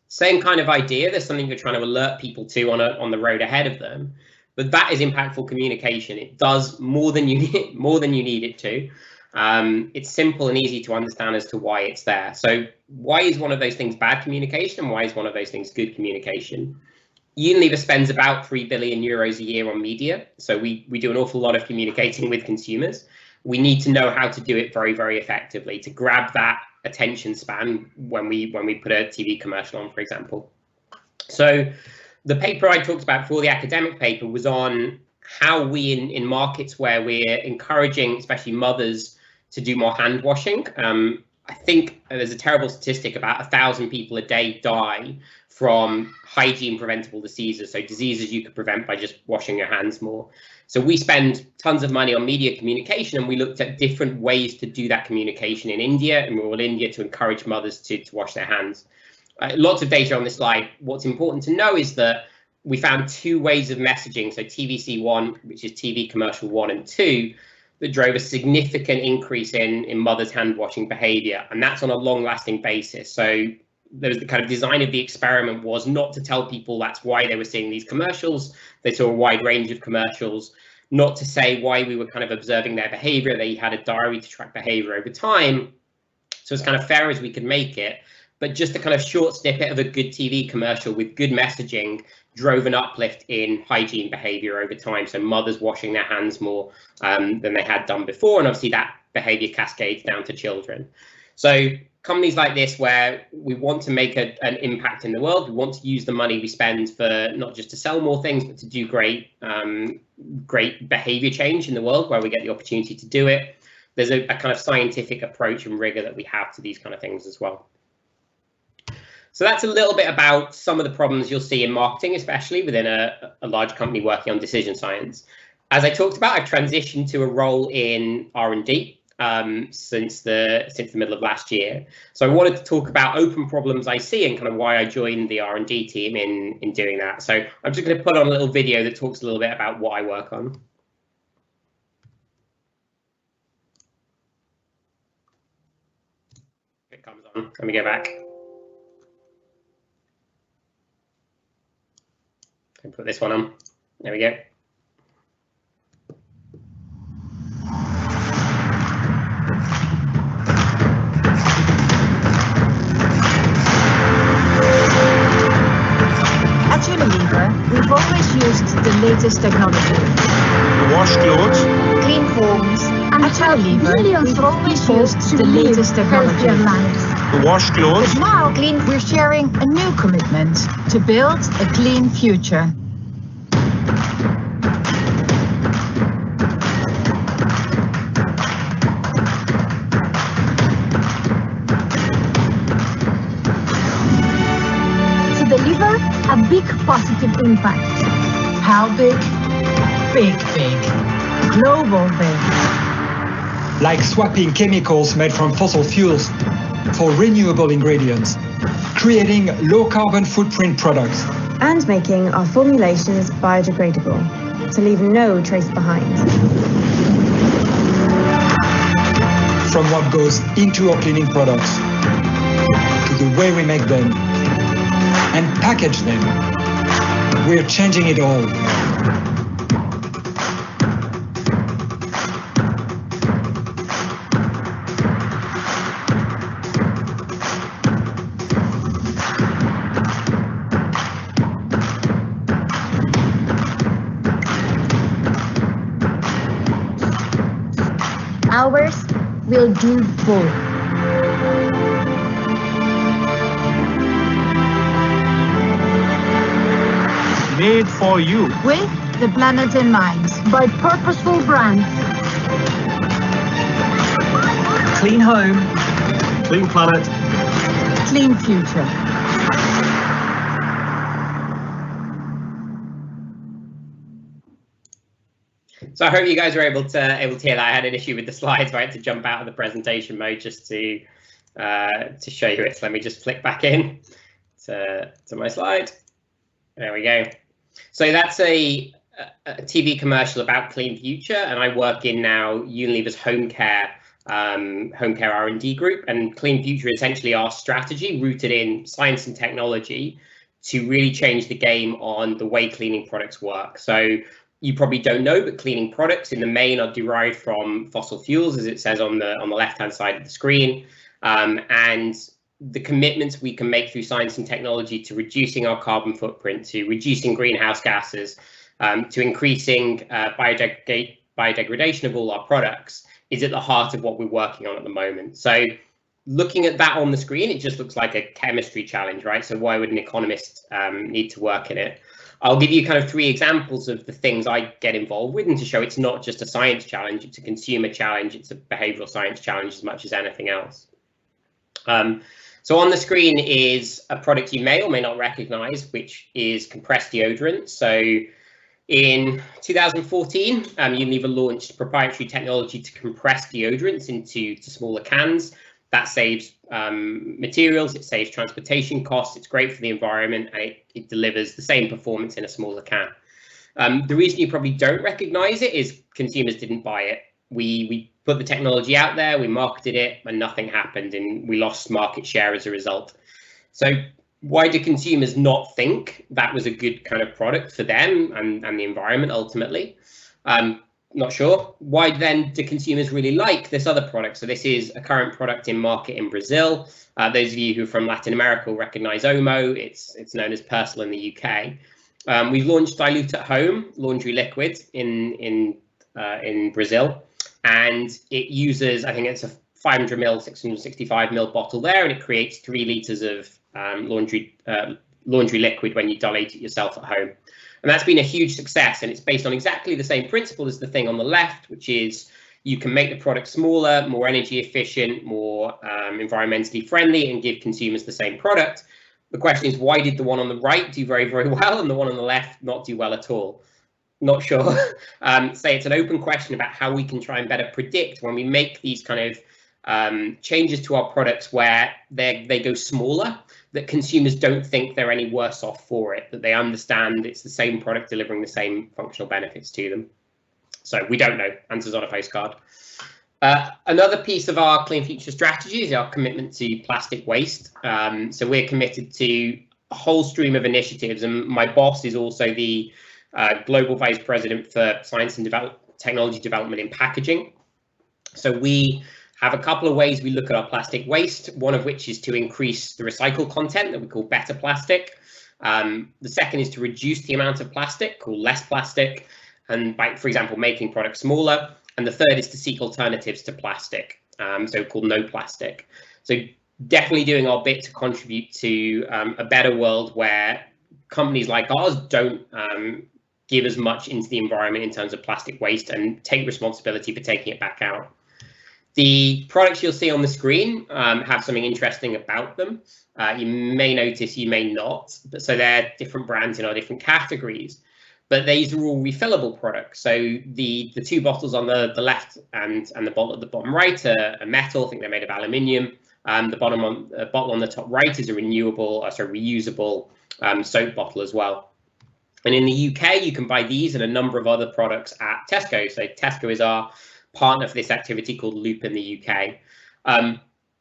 Same kind of idea. There's something you're trying to alert people to on the road ahead of them, but that is impactful communication. It does more than you need it to. It's simple and easy to understand as to why it's there. So why is one of those things bad communication and why is one of those things good communication? Unilever spends about 3 billion euros a year on media. So we do an awful lot of communicating with consumers. We need to know how to do it very, very effectively to grab that attention span when we put a TV commercial on, for example. So the paper I talked about before, the academic paper, was on how we in markets where we're encouraging, especially mothers, to do more hand washing. I think there's a terrible statistic, about 1,000 people a day die from hygiene preventable diseases, so diseases you could prevent by just washing your hands more. So we spend tons of money on media communication, and we looked at different ways to do that communication in India, in rural India, to encourage mothers to wash their hands. Lots of data on this slide. What's important to know is that we found 2 ways of messaging, so TVC1, which is TV commercial 1 and 2, that drove a significant increase in mothers' hand washing behavior, and that's on a long-lasting basis. So there was the kind of design of the experiment was not to tell people that's why they were seeing these commercials. They saw a wide range of commercials, not to say why we were kind of observing their behavior. They had a diary to track behavior over time. So it's kind of fair as we could make it, but just a kind of short snippet of a good TV commercial with good messaging drove an uplift in hygiene behavior over time. So mothers washing their hands more than they had done before. And obviously that behavior cascades down to children. So companies like this, where we want to make an impact in the world, we want to use the money we spend for not just to sell more things, but to do great behavior change in the world where we get the opportunity to do it. There's a kind of scientific approach and rigor that we have to these kind of things as well. So that's a little bit about some of the problems you'll see in marketing, especially within a large company working on decision science. As I talked about, I've transitioned to a role in R&D since the middle of last year. So I wanted to talk about open problems I see and kind of why I joined the R&D team in doing that. So I'm just going to put on a little video that talks a little bit about what I work on. Let me go back. And put this one on. There we go. At Unilever, we've always used the latest technology. Wash clothes, Clean homes, and at Unilever, we've always used the latest technology. wash clothes. But now, we're sharing a new commitment to build a clean future. Deliver a big positive impact. How big? Big, big. Global big. Like swapping chemicals made from fossil fuels for renewable ingredients, creating low carbon footprint products. And making our formulations biodegradable, to leave no trace behind. From what goes into our cleaning products, to the way we make them, and package them. We're changing it all. Ours will do both. Made for you. With the planet in mind. By purposeful brands. Clean home, Clean planet. Clean future. So I hope you guys were able to hear that. I had an issue with the slides, right, to jump out of the presentation mode just to show you it. So let me just flick back in to my slide. There we go. So that's a TV commercial about Clean Future, and I work in now Unilever's home care R&D group. And Clean Future is essentially our strategy rooted in science and technology to really change the game on the way cleaning products work. So you probably don't know, but cleaning products in the main are derived from fossil fuels, as it says on the left-hand side of the screen, and the commitments we can make through science and technology to reducing our carbon footprint, to reducing greenhouse gases, to increasing biodegradation of all our products is at the heart of what we're working on at the moment. So looking at that on the screen, it just looks like a chemistry challenge, right? So why would an economist need to work in it? I'll give you kind of 3 examples of the things I get involved with, and to show it's not just a science challenge, it's a consumer challenge, it's a behavioral science challenge as much as anything else. So on the screen is a product you may or may not recognize, which is compressed deodorant. So in 2014, Unilever launched proprietary technology to compress deodorants into smaller cans. That saves materials, it saves transportation costs, it's great for the environment, and it delivers the same performance in a smaller can. The reason you probably don't recognize it is consumers didn't buy it. We put the technology out there, we marketed it, and nothing happened, and we lost market share as a result. So why do consumers not think that was a good kind of product for them and the environment ultimately? Not sure. Why then do consumers really like this other product? So this is a current product in market in Brazil. Those of you who are from Latin America will recognize Omo. It's known as Persil in the UK. We've launched Dilute at Home laundry liquid in Brazil, and it uses, I think it's a 500 ml, 665 ml bottle there, and it creates 3 liters of laundry liquid when you dilute it yourself at home. And that's been a huge success, and it's based on exactly the same principle as the thing on the left, which is you can make the product smaller, more energy efficient, more environmentally friendly, and give consumers the same product. The question is, why did the one on the right do very, very well and the one on the left not do well at all? Not sure. Say it's an open question about how we can try and better predict when we make these kind of changes to our products where they go smaller, that consumers don't think they're any worse off for it, that they understand it's the same product delivering the same functional benefits to them. So we don't know. Answers on a postcard. Another piece of our Clean Future strategy is our commitment to plastic waste. So we're committed to a whole stream of initiatives, and my boss is also the Global Vice President for Science and Technology Development in Packaging. So we have a couple of ways we look at our plastic waste, one of which is to increase the recycled content that we call better plastic. The second is to reduce the amount of plastic, called less plastic, and by, for example, making products smaller. And the third is to seek alternatives to plastic, so called no plastic. So definitely doing our bit to contribute to a better world where companies like ours don't give as much into the environment in terms of plastic waste and take responsibility for taking it back out. The products you'll see on the screen have something interesting about them. You may notice, you may not, but so they're different brands in our different categories. But these are all refillable products. So the two bottles on the left and the bottle at the bottom right are metal. I think they're made of aluminium. The bottle on the top right is a reusable soap bottle as well. And in the UK, you can buy these and a number of other products at Tesco. So Tesco is our partner for this activity called Loop in the UK.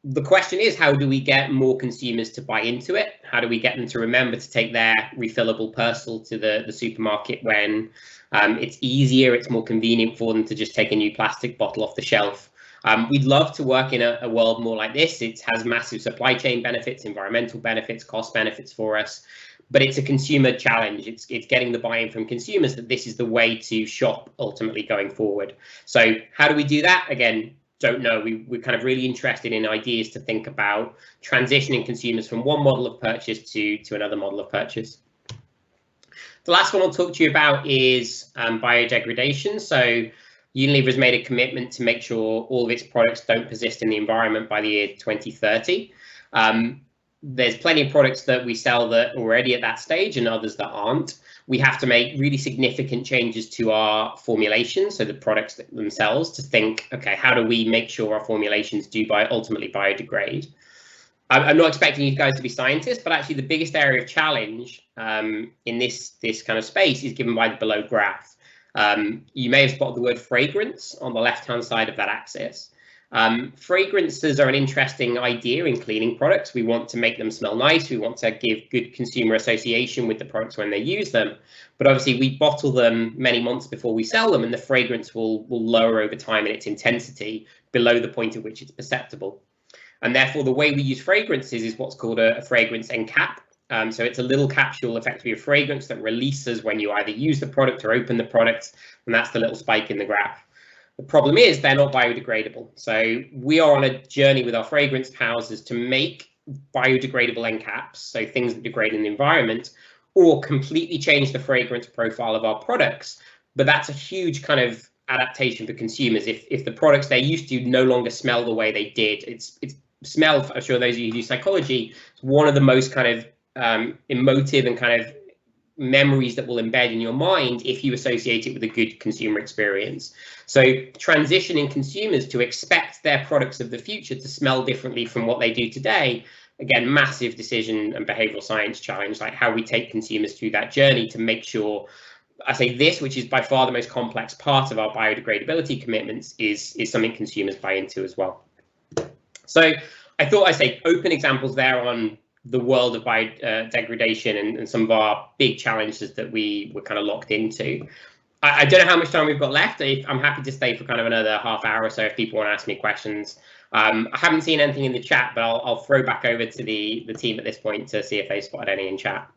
The question is, how do we get more consumers to buy into it? How do we get them to remember to take their refillable parcel to the supermarket when it's easier, it's more convenient for them to just take a new plastic bottle off the shelf? We'd love to work in a world more like this. It has massive supply chain benefits, environmental benefits, cost benefits for us, but it's a consumer challenge. It's getting the buy-in from consumers that this is the way to shop ultimately going forward. So how do we do that? Again, don't know. We're kind of really interested in ideas to think about transitioning consumers from one model of purchase to another model of purchase. The last one I'll talk to you about is biodegradation. So Unilever has made a commitment to make sure all of its products don't persist in the environment by the year 2030. There's plenty of products that we sell that are already at that stage and others that aren't. We have to make really significant changes to our formulations, so the products themselves, to think, okay, how do we make sure our formulations do ultimately biodegrade? I'm not expecting you guys to be scientists, but actually the biggest area of challenge in this kind of space is given by the below graph. You may have spotted the word fragrance on the left-hand side of that axis. Fragrances are an interesting idea in cleaning products. We want to make them smell nice. We want to give good consumer association with the products when they use them. But obviously, we bottle them many months before we sell them, and the fragrance will lower over time in its intensity below the point at which it's perceptible. And therefore, the way we use fragrances is what's called a fragrance end cap. So it's a little capsule, effectively a fragrance that releases when you either use the product or open the product, and that's the little spike in the graph. The problem is they're not biodegradable. So we are on a journey with our fragrance houses to make biodegradable end caps, so things that degrade in the environment, or completely change the fragrance profile of our products. But that's a huge kind of adaptation for consumers. If the products they're used to no longer smell the way they did, it's smell, I'm sure those of you who do psychology, it's one of the most kind of emotive and kind of memories that will embed in your mind if you associate it with a good consumer experience. So transitioning consumers to expect their products of the future to smell differently from what they do today, again, massive decision and behavioral science challenge, like how we take consumers through that journey to make sure, I say this, which is by far the most complex part of our biodegradability commitments, is something consumers buy into as well. So I thought I'd say open examples there on the world of biodegradation and some of our big challenges that we were kind of locked into. I don't know how much time we've got left. I'm happy to stay for kind of another half hour or so if people want to ask me questions. I haven't seen anything in the chat, but I'll throw back over to the team at this point to see if they spotted any in chat.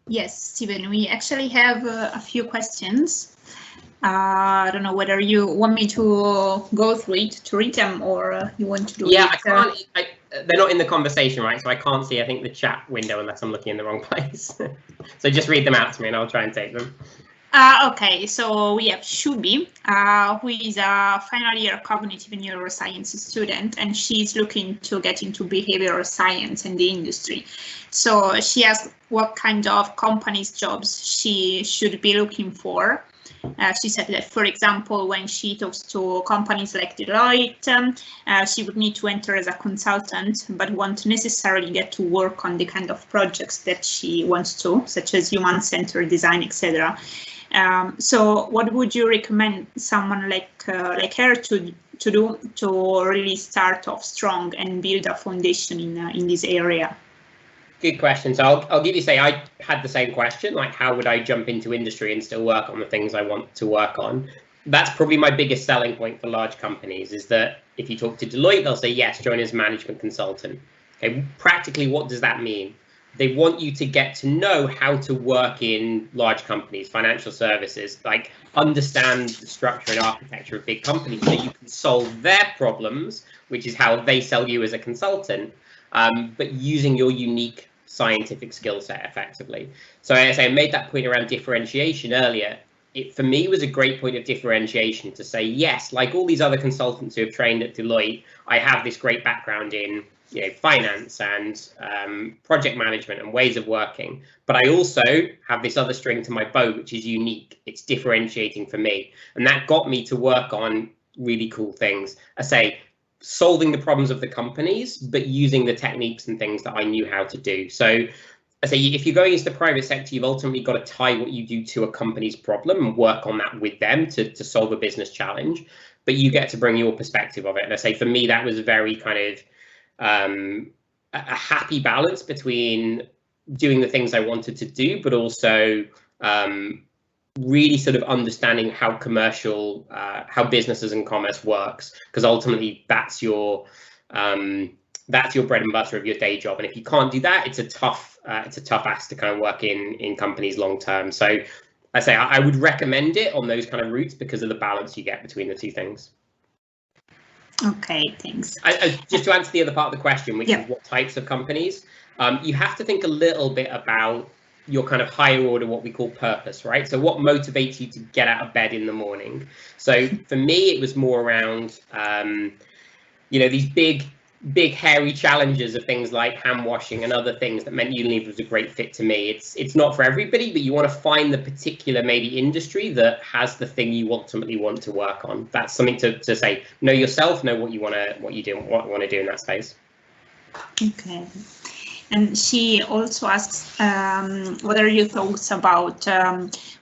Yes, Stephen, we actually have a few questions. I don't know whether you want me to go through it to read them, or you want to do it. Yeah, I can't. They're not in the conversation, right? So I can't see, I think, the chat window unless I'm looking in the wrong place. So just read them out to me and I'll try and take them. Okay, so we have Shubi, who is a final year cognitive neuroscience student, and she's looking to get into behavioral science in the industry. So she asked what kind of companies jobs she should be looking for. She said that, for example, when she talks to companies like Deloitte, she would need to enter as a consultant, but won't necessarily get to work on the kind of projects that she wants to, such as human-centered design, etc. So what would you recommend someone like her to do to really start off strong and build a foundation in this area? Good question. So I'll give you, say, I had the same question, like how would I jump into industry and still work on the things I want to work on? That's probably my biggest selling point for large companies, is that if you talk to Deloitte, they'll say, yes, join as management consultant. Okay, practically, what does that mean? They want you to get to know how to work in large companies, financial services, like understand the structure and architecture of big companies so you can solve their problems, which is how they sell you as a consultant, but using your unique scientific skill set effectively. So as I made that point around differentiation earlier, it for me was a great point of differentiation to say, yes, like all these other consultants who have trained at Deloitte, I have this great background in finance and project management and ways of working, but I also have this other string to my bow, which is unique. It's differentiating for me, and that got me to work on really cool things. I say solving the problems of the companies, but using the techniques and things that I knew how to do. So I say, if you're going into the private sector, you've ultimately got to tie what you do to a company's problem and work on that with them to solve a business challenge, but you get to bring your perspective of it. And I say, for me, that was a very kind of a happy balance between doing the things I wanted to do, but also really sort of understanding how commercial, how businesses and commerce works, because ultimately that's your bread and butter of your day job. And if you can't do that, it's a tough ask to kind of work in companies long term. So I say I would recommend it on those kind of routes because of the balance you get between the two things. Okay, thanks. Just to answer the other part of the question, which is what types of companies, you have to think a little bit about your kind of higher order, what we call purpose, right? So what motivates you to get out of bed in the morning? So for me, it was more around, these big hairy challenges of things like hand washing and other things that meant Unilever was a great fit to me. It's not for everybody, but you want to find the particular maybe industry that has the thing you ultimately want to work on. That's something to say, know yourself, know what you want to do in that space. Okay. And she also asks, what are your thoughts about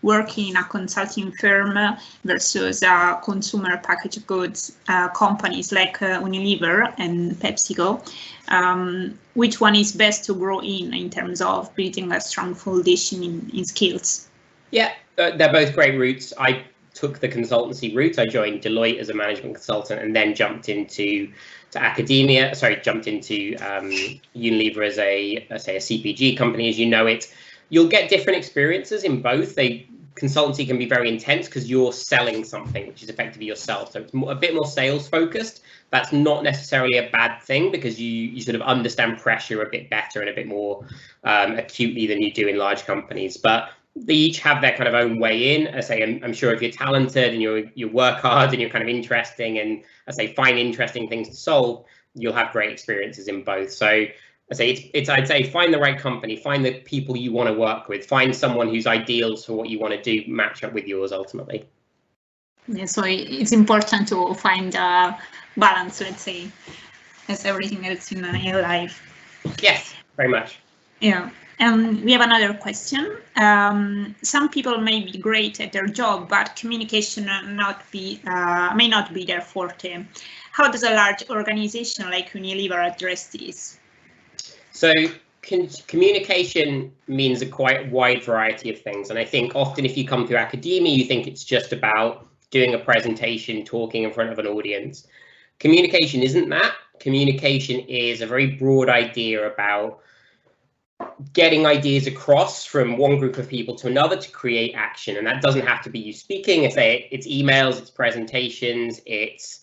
working in a consulting firm versus consumer packaged goods companies like Unilever and PepsiCo? Which one is best to grow in terms of building a strong foundation in skills? Yeah, they're both great routes. I took the consultancy route. I joined Deloitte as a management consultant and then jumped into academia. Jumped into Unilever as a CPG company, as you know it. You'll get different experiences in both. Consultancy can be very intense because you're selling something, which is effectively yourself. So it's a bit more sales focused. That's not necessarily a bad thing because you sort of understand pressure a bit better and a bit more acutely than you do in large companies. But they each have their kind of own way in. I say, I'm sure if you're talented and you work hard and you're kind of interesting and find interesting things to solve, you'll have great experiences in both. So I'd say find the right company, find the people you want to work with, find someone whose ideals for what you want to do match up with yours ultimately. Yeah, so it's important to find a balance, let's say, as everything else in your life. Yes, very much. Yeah. We have another question. Some people may be great at their job, but communication may not be their forte. How does a large organization like Unilever address this? So communication means a quite wide variety of things. And I think often if you come through academia, you think it's just about doing a presentation, talking in front of an audience. Communication isn't that. Communication is a very broad idea about getting ideas across from one group of people to another to create action. And that doesn't have to be you speaking. It's emails, it's presentations, it's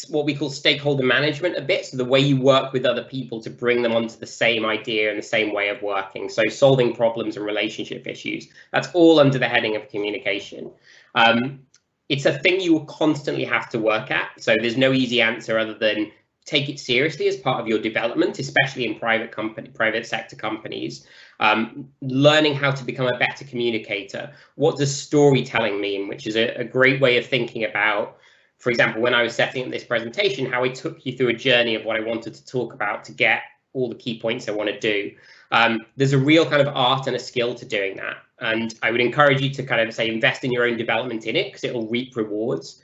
what we call stakeholder management a bit. So the way you work with other people to bring them onto the same idea and the same way of working. So solving problems and relationship issues. That's all under the heading of communication. It's a thing you will constantly have to work at. So there's no easy answer other than take it seriously as part of your development, especially in private sector companies. Learning how to become a better communicator. What does storytelling mean? Which is a great way of thinking about, for example, when I was setting up this presentation, how I took you through a journey of what I wanted to talk about to get all the key points I want to do. There's a real kind of art and a skill to doing that. And I would encourage you to kind of say invest in your own development in it, because it will reap rewards.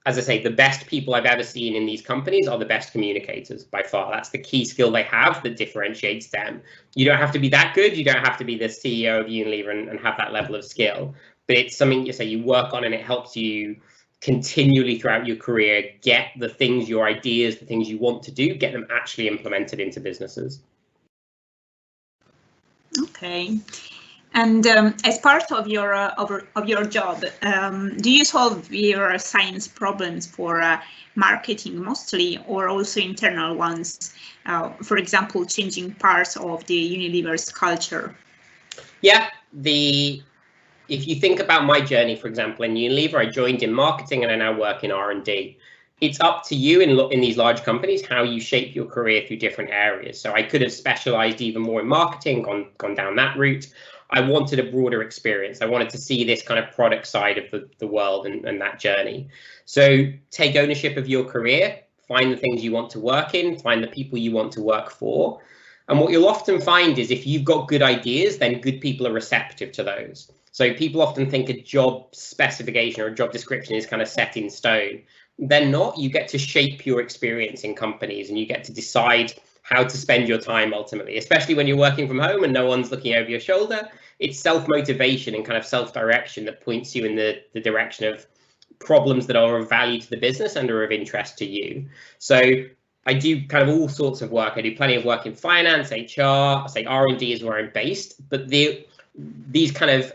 As I say, the best people I've ever seen in these companies are the best communicators by far. That's the key skill they have that differentiates them. You don't have to be that good. You don't have to be the CEO of Unilever and have that level of skill. But it's something you work on, and it helps you continually throughout your career get the things, your ideas, the things you want to do, get them actually implemented into businesses. Okay. And as part of your job, do you solve your science problems for marketing mostly, or also internal ones? For example, changing parts of the Unilever's culture. Yeah, if you think about my journey, for example, in Unilever, I joined in marketing and I now work in R&D. It's up to you in these large companies how you shape your career through different areas. So I could have specialized even more in marketing, gone down that route. I wanted a broader experience. I wanted to see this kind of product side of the world and that journey. So take ownership of your career, find the things you want to work in, find the people you want to work for. And what you'll often find is if you've got good ideas, then good people are receptive to those. So people often think a job specification or a job description is kind of set in stone. They're not. You get to shape your experience in companies, and you get to decide how to spend your time ultimately, especially when you're working from home and no one's looking over your shoulder. It's self-motivation and kind of self-direction that points you in the direction of problems that are of value to the business and are of interest to you. So I do kind of all sorts of work. I do plenty of work in finance, HR, I say R&D is where I'm based, but these kind of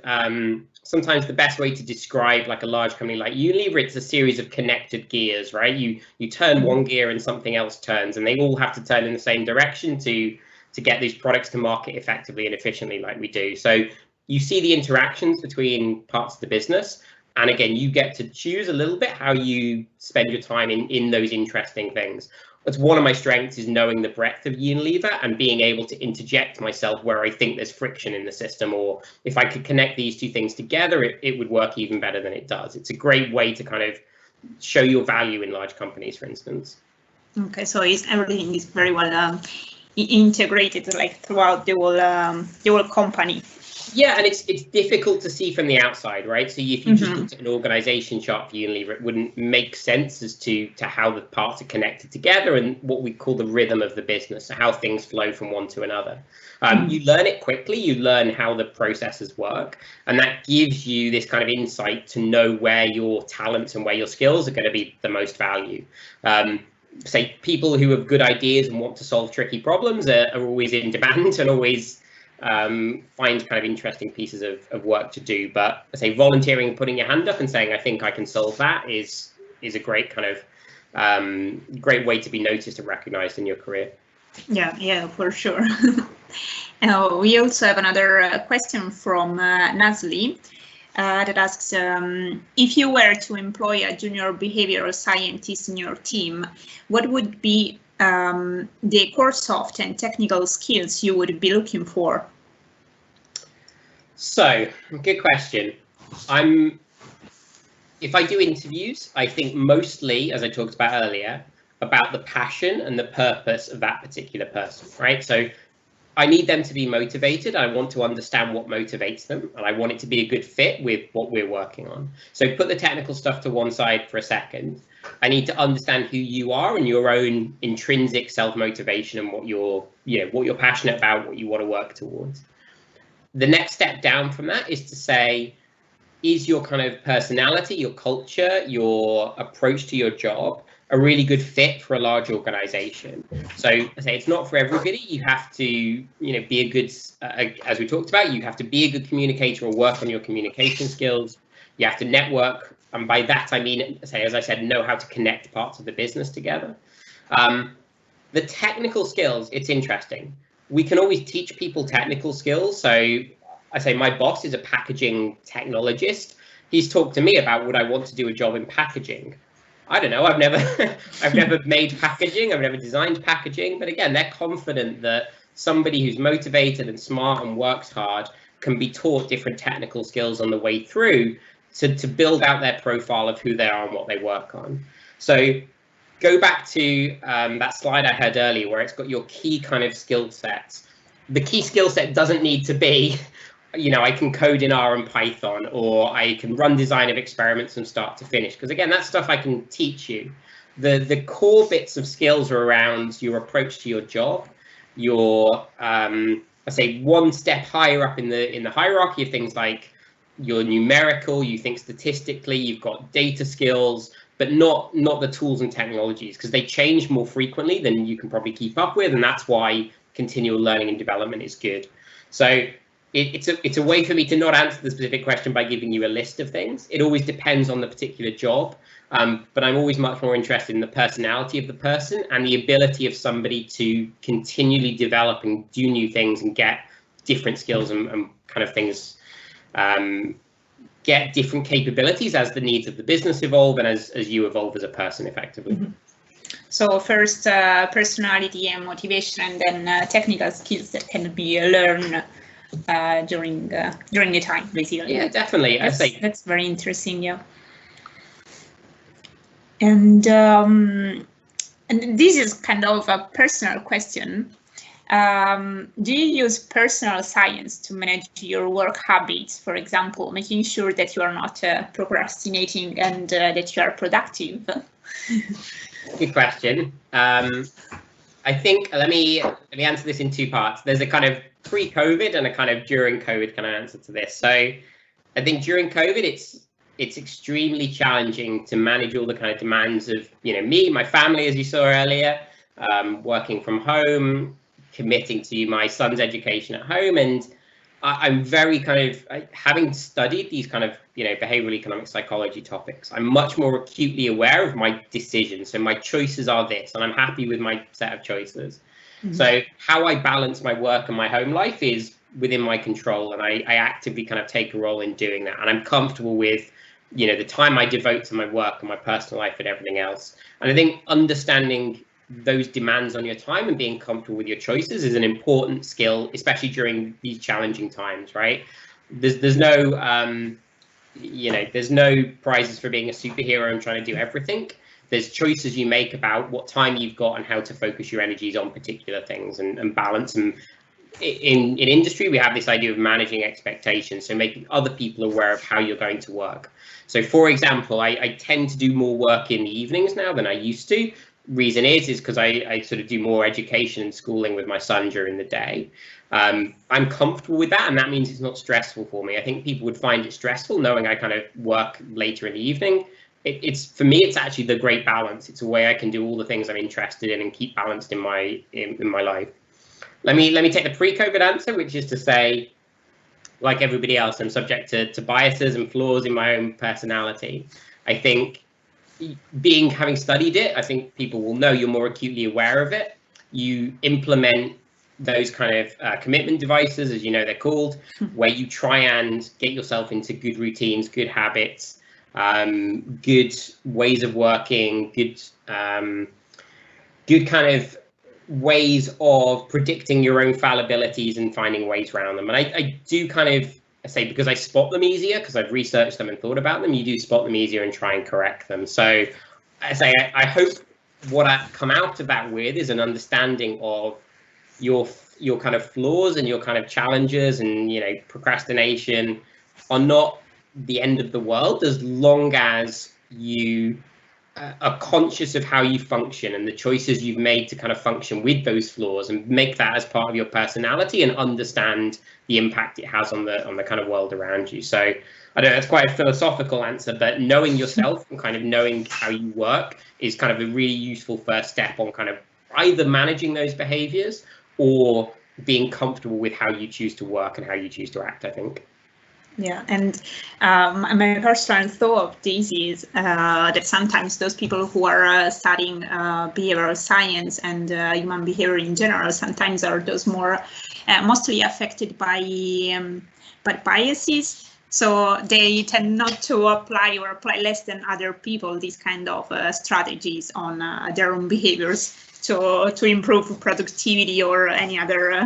sometimes the best way to describe like a large company like Unilever, it's a series of connected gears, right? You turn one gear and something else turns, and they all have to turn in the same direction to get these products to market effectively and efficiently like we do. So you see the interactions between parts of the business, and again, you get to choose a little bit how you spend your time in those interesting things. It's one of my strengths is knowing the breadth of Unilever and being able to interject myself where I think there's friction in the system, or if I could connect these two things together, it would work even better than it does. It's a great way to kind of show your value in large companies, for instance. Okay, so everything is very well integrated, like throughout the whole company. Yeah, and it's difficult to see from the outside, right? So if you just looked at an organization chart for Unilever, it wouldn't make sense as to how the parts are connected together and what we call the rhythm of the business, so how things flow from one to another. You learn it quickly, you learn how the processes work, and that gives you this kind of insight to know where your talents and where your skills are going to be the most value. Say people who have good ideas and want to solve tricky problems are always in demand and always find kind of interesting pieces of work to do. But I say volunteering, putting your hand up and saying, I think I can solve that is a great kind of great way to be noticed and recognized in your career. Yeah, for sure. We also have another question from Nazli that asks, if you were to employ a junior behavioral scientist in your team, what would be the core soft and technical skills you would be looking for? So, good question. If I do interviews, I think mostly, as I talked about earlier, about the passion and the purpose of that particular person, right? So I need them to be motivated. I want to understand what motivates them, and I want it to be a good fit with what we're working on. So put the technical stuff to one side for a second. I need to understand who you are and your own intrinsic self-motivation and what you're passionate about, what you want to work towards. The next step down from that is to say, is your kind of personality, your culture, your approach to your job a really good fit for a large organization? So I say it's not for everybody. You have to, be a good, as we talked about, you have to be a good communicator or work on your communication skills. You have to network. And by that, I mean, as I said, know how to connect parts of the business together. The technical skills, it's interesting. We can always teach people technical skills. So I say my boss is a packaging technologist. He's talked to me about would I want to do a job in packaging. I don't know. I've never made packaging. I've never designed packaging. But again, they're confident that somebody who's motivated and smart and works hard can be taught different technical skills on the way through to build out their profile of who they are and what they work on. So go back to that slide I had earlier where it's got your key kind of skill sets. the key skill set doesn't need to be, I can code in R and Python, or I can run design of experiments from start to finish. Because again, that's stuff I can teach you. The core bits of skills are around your approach to your job, your I say one step higher up in the hierarchy of things like you're numerical, you think statistically, you've got data skills, but not the tools and technologies, because they change more frequently than you can probably keep up with, and that's why continual learning and development is good. So it's a way for me to not answer the specific question by giving you a list of things. It always depends on the particular job, but I'm always much more interested in the personality of the person and the ability of somebody to continually develop and do new things and get different skills and kind of things, get different capabilities as the needs of the business evolve and as you evolve as a person effectively. Mm-hmm. So first personality and motivation, and then technical skills that can be learned during the time, basically. Yeah, definitely. That's very interesting. Yeah. And this is kind of a personal question. Do you use personal science to manage your work habits, for example, making sure that you are not procrastinating and that you are productive? Good question. I think let me answer this in two parts. There's a kind of pre-COVID and a kind of during COVID kind of answer to this. So I think during COVID, it's extremely challenging to manage all the kind of demands of me, my family, as you saw earlier, working from home, committing to my son's education at home, and I'm very kind of, having studied these kind of behavioral economic psychology topics, I'm much more acutely aware of my decisions. So my choices are this, and I'm happy with my set of choices. Mm-hmm. So how I balance my work and my home life is within my control, and I actively kind of take a role in doing that, and I'm comfortable with the time I devote to my work and my personal life and everything else. And I think understanding those demands on your time and being comfortable with your choices is an important skill, especially during these challenging times, right? There's no there's no prizes for being a superhero and trying to do everything. There's choices you make about what time you've got and how to focus your energies on particular things and balance. And in industry, we have this idea of managing expectations, so making other people aware of how you're going to work. So for example, I tend to do more work in the evenings now than I used to. Reason is because I sort of do more education and schooling with my son during the day. I'm comfortable with that, and that means it's not stressful for me. I think people would find it stressful knowing I kind of work later in the evening. It's for me, it's actually the great balance. It's a way I can do all the things I'm interested in and keep balanced in my life. Let me take the pre-COVID answer, which is to say, like everybody else, I'm subject to biases and flaws in my own personality. I think having studied it, I think people will know you're more acutely aware of it. You implement those kind of commitment devices, as they're called, where you try and get yourself into good routines, good habits, good ways of working, good kind of ways of predicting your own fallibilities and finding ways around them. And I do kind of say, because I spot them easier, because I've researched them and thought about them, you do spot them easier and try and correct them. So I say, I hope what I come out of that with is an understanding of your kind of flaws and your kind of challenges, and procrastination are not the end of the world as long as you are conscious of how you function and the choices you've made to kind of function with those flaws, and make that as part of your personality and understand the impact it has on the kind of world around you. So I don't know, that's quite a philosophical answer, but knowing yourself and kind of knowing how you work is kind of a really useful first step on kind of either managing those behaviors or being comfortable with how you choose to work and how you choose to act, I think. Yeah, and my personal thought of this is that sometimes those people who are studying behavioral science and human behavior in general sometimes are those more mostly affected by biases. So they tend not to apply or apply less than other people these kind of strategies on their own behaviors to improve productivity or any other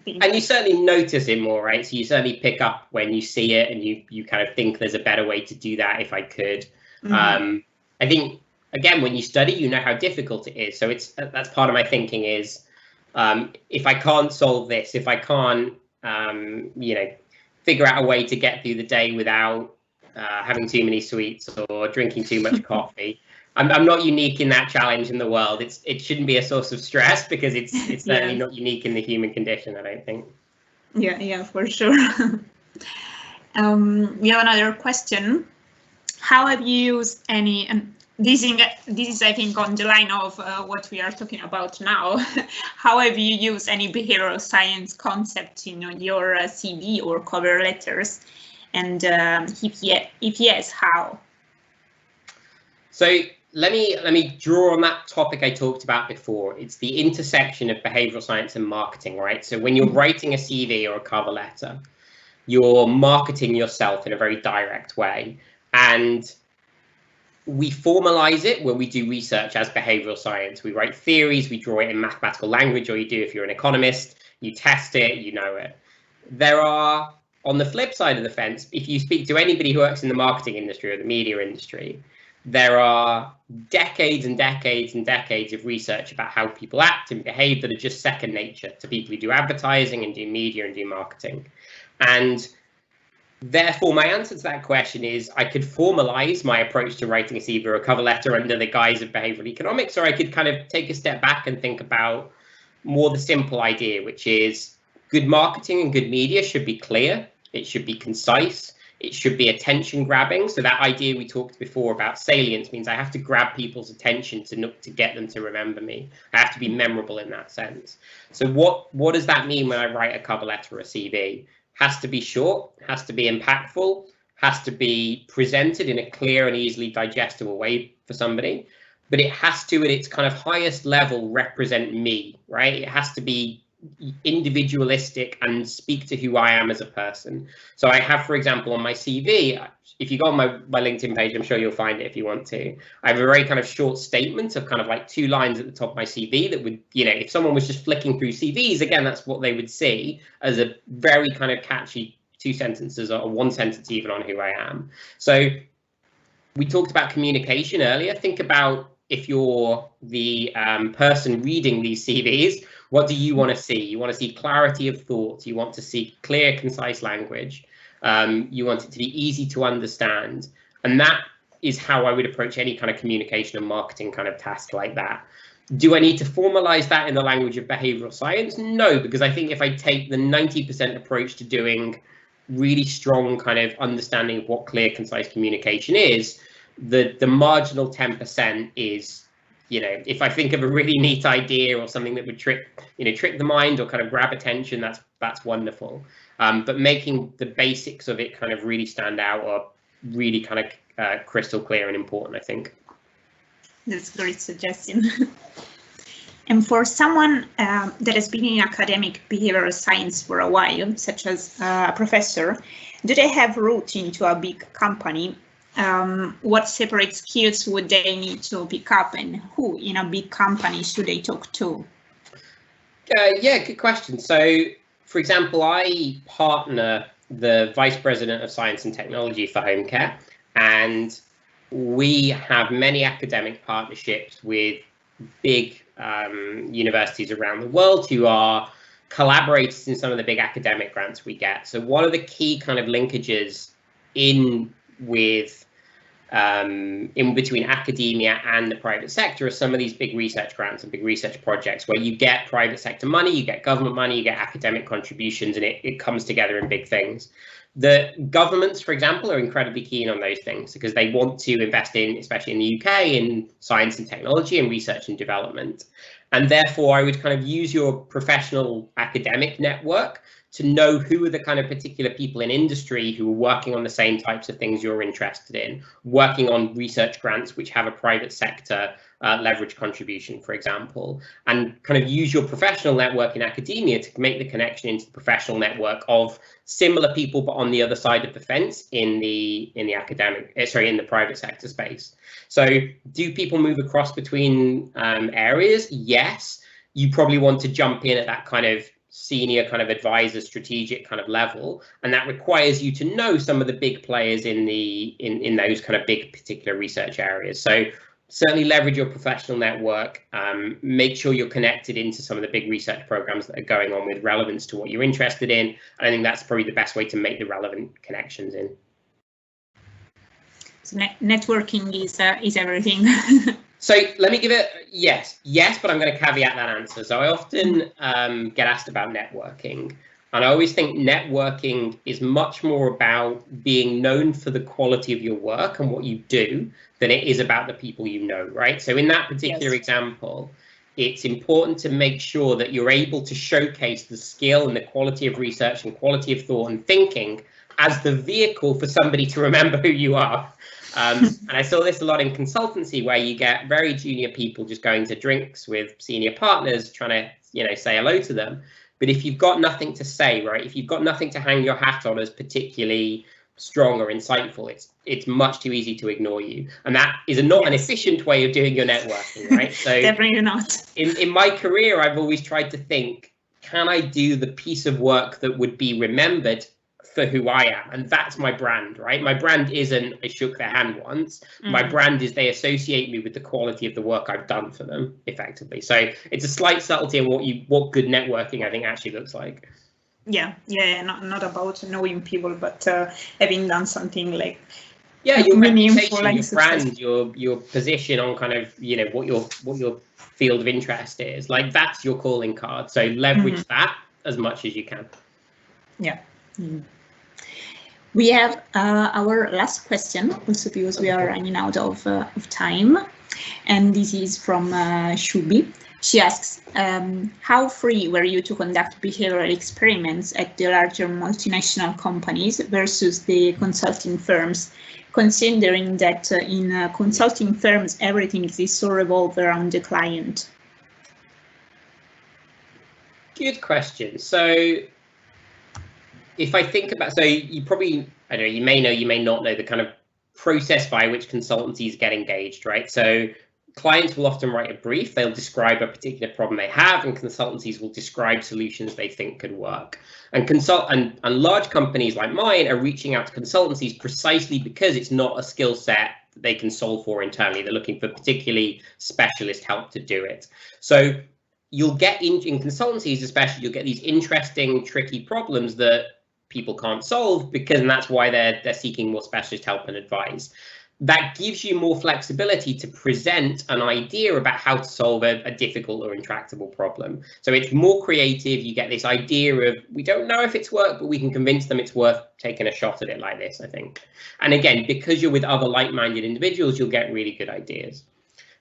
thing. And you certainly notice it more, right? So you certainly pick up when you see it, and you kind of think there's a better way to do that if I could. Mm-hmm. I think again, when you study, you know how difficult it is. So that's part of my thinking is if I can't solve this, if I can't, figure out a way to get through the day without having too many sweets or drinking too much coffee, I'm not unique in that challenge in the world. It shouldn't be a source of stress because it's certainly not unique in the human condition, I don't think. Yeah, for sure. We have another question. How have you used any, and this is I think on the line of what we are talking about now. How have you used any behavioral science concepts in your CV or cover letters? And if yes, how? So let me draw on that topic I talked about before. It's the intersection of behavioral science and marketing, right? So when you're writing a CV or a cover letter, you're marketing yourself in a very direct way. And we formalize it when we do research as behavioral science. We write theories, we draw it in mathematical language, or you do if you're an economist, you test it, you know it. There are, on the flip side of the fence, if you speak to anybody who works in the marketing industry or the media industry, there are decades and decades and decades of research about how people act and behave that are just second nature to people who do advertising and do media and do marketing. And therefore, my answer to that question is I could formalize my approach to writing a CV or a cover letter under the guise of behavioral economics, or I could kind of take a step back and think about more the simple idea, which is good marketing and good media should be clear, it should be concise, it should be attention grabbing. So that idea we talked before about salience means I have to grab people's attention to get them to remember me. I have to be memorable in that sense. So what does that mean when I write a cover letter or a CV? Has to be short, has to be impactful, has to be presented in a clear and easily digestible way for somebody, but it has to, at its kind of highest level, represent me, right? It has to be individualistic and speak to who I am as a person. So I have, for example, on my CV, if you go on my LinkedIn page, I'm sure you'll find it if you want to. I have a very kind of short statement of kind of like 2 lines at the top of my CV that would, if someone was just flicking through CVs, again, that's what they would see as a very kind of catchy 2 sentences or 1 sentence even on who I am. So we talked about communication earlier. Think about if you're the person reading these CVs, what do you want to see? You want to see clarity of thought. You want to see clear, concise language. You want it to be easy to understand. And that is how I would approach any kind of communication and marketing kind of task like that. Do I need to formalize that in the language of behavioral science? No, because I think if I take the 90% approach to doing really strong kind of understanding of what clear, concise communication is, the marginal 10% is, if I think of a really neat idea or something that would trick the mind or kind of grab attention, that's wonderful. But making the basics of it kind of really stand out are really kind of crystal clear and important, I think. That's a great suggestion. And for someone that has been in academic behavioral science for a while, such as a professor, do they have route into a big company? What separate skills would they need to pick up, and who in a big company should they talk to? Yeah, good question. So, for example, I partner the Vice President of Science and Technology for Home Care, and we have many academic partnerships with big universities around the world who are collaborators in some of the big academic grants we get. So one of the key kind of linkages in between academia and the private sector are some of these big research grants and big research projects where you get private sector money, you get government money, you get academic contributions, and it comes together in big things. The governments, for example, are incredibly keen on those things because they want to invest in, especially in the UK, in science and technology and research and development. And therefore, I would kind of use your professional academic network to know who are the kind of particular people in industry who are working on the same types of things you're interested in, working on research grants which have a private sector leverage contribution, for example, and kind of use your professional network in academia to make the connection into the professional network of similar people, but on the other side of the fence in the private sector space. So do people move across between areas? Yes. You probably want to jump in at that kind of senior kind of advisor strategic kind of level, and that requires you to know some of the big players in those kind of big particular research areas. So certainly leverage your professional network. Make sure you're connected into some of the big research programs that are going on with relevance to what you're interested in. And I think that's probably the best way to make the relevant connections in. So networking is everything. So let me give it yes, but I'm going to caveat that answer. So I often get asked about networking. And I always think networking is much more about being known for the quality of your work and what you do than it is about the people you know, right? So in that particular example, it's important to make sure that you're able to showcase the skill and the quality of research and quality of thought and thinking as the vehicle for somebody to remember who you are. And I saw this a lot in consultancy, where you get very junior people just going to drinks with senior partners, trying to, you know, say hello to them. But if you've got nothing to say, right, if you've got nothing to hang your hat on as particularly strong or insightful, it's much too easy to ignore you. And that is not an efficient way of doing your networking, right? So definitely not. In my career, I've always tried to think, can I do the piece of work that would be remembered for who I am? And that's my brand, right? My brand isn't I shook their hand once. My brand is they associate me with the quality of the work I've done for them, effectively. So it's a slight subtlety in what good networking I think actually looks like. Yeah, not about knowing people, but having done something like your reputation, like your brand, your position on kind of, you know, what your field of interest is. Like, that's your calling card. So leverage that as much as you can. Yeah. We have our last question, also because we are running out of time, and this is from Shubi. She asks, how free were you to conduct behavioral experiments at the larger multinational companies versus the consulting firms, considering that in consulting firms everything is so revolved around the client? Good question. So if I think about, so you probably, I don't know, you may know, you may not know the kind of process by which consultancies get engaged, right? So clients will often write a brief, they'll describe a particular problem they have, and consultancies will describe solutions they think could work. And large companies like mine are reaching out to consultancies precisely because it's not a skill set that they can solve for internally. They're looking for particularly specialist help to do it. So you'll get in consultancies, especially, you'll get these interesting, tricky problems that people can't solve, and that's why they're seeking more specialist help and advice. That gives you more flexibility to present an idea about how to solve a difficult or intractable problem. So it's more creative. You get this idea of, we don't know if it's worked, but we can convince them it's worth taking a shot at it like this, I think. And again, because you're with other like-minded individuals, you'll get really good ideas.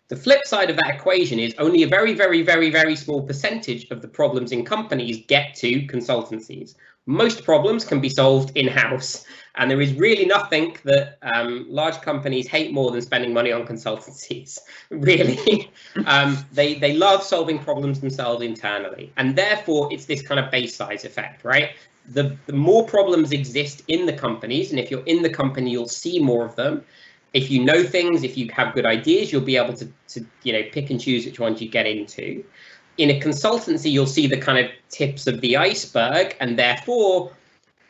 The flip side of that equation is only a very, very, very, very small percentage of the problems in companies get to consultancies. Most problems can be solved in-house, and there is really nothing that large companies hate more than spending money on consultancies, really. They love solving problems themselves internally, and therefore it's this kind of base size effect, right? The more problems exist in the companies, and if you're in the company, you'll see more of them. If you know things, if you have good ideas, you'll be able to pick and choose which ones you get into. In a consultancy, you'll see the kind of tips of the iceberg, and therefore,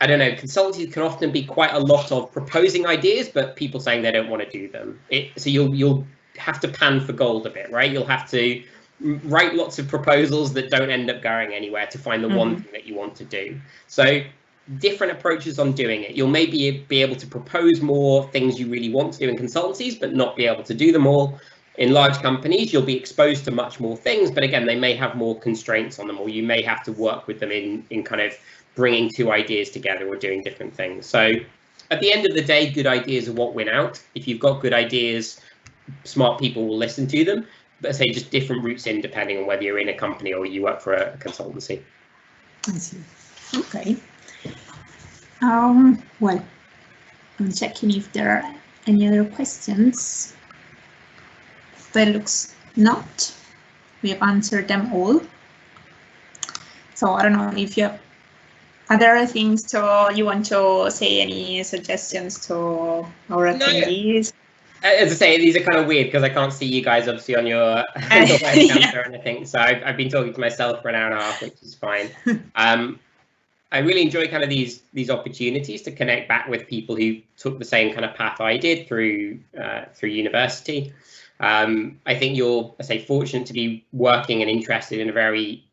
I don't know, consultancies can often be quite a lot of proposing ideas, but people saying they don't want to do them. So you'll have to pan for gold a bit, right? You'll have to write lots of proposals that don't end up going anywhere to find the one thing that you want to do. So different approaches on doing it. You'll maybe be able to propose more things you really want to do in consultancies, but not be able to do them all. In large companies, you'll be exposed to much more things, but again, they may have more constraints on them, or you may have to work with them in kind of bringing two ideas together or doing different things. So at the end of the day, good ideas are what win out. If you've got good ideas, smart people will listen to them, but say just different routes in depending on whether you're in a company or you work for a consultancy. I see. Okay. Well, I'm checking if there are any other questions. But it looks not. We have answered them all. So I don't know if you have other things you want to say, any suggestions to our attendees. As I say, these are kind of weird because I can't see you guys obviously on your webcam or anything. So I've been talking to myself for an hour and a half, which is fine. I really enjoy kind of these opportunities to connect back with people who took the same kind of path I did through university. I think you're, I say, fortunate to be working and interested in a very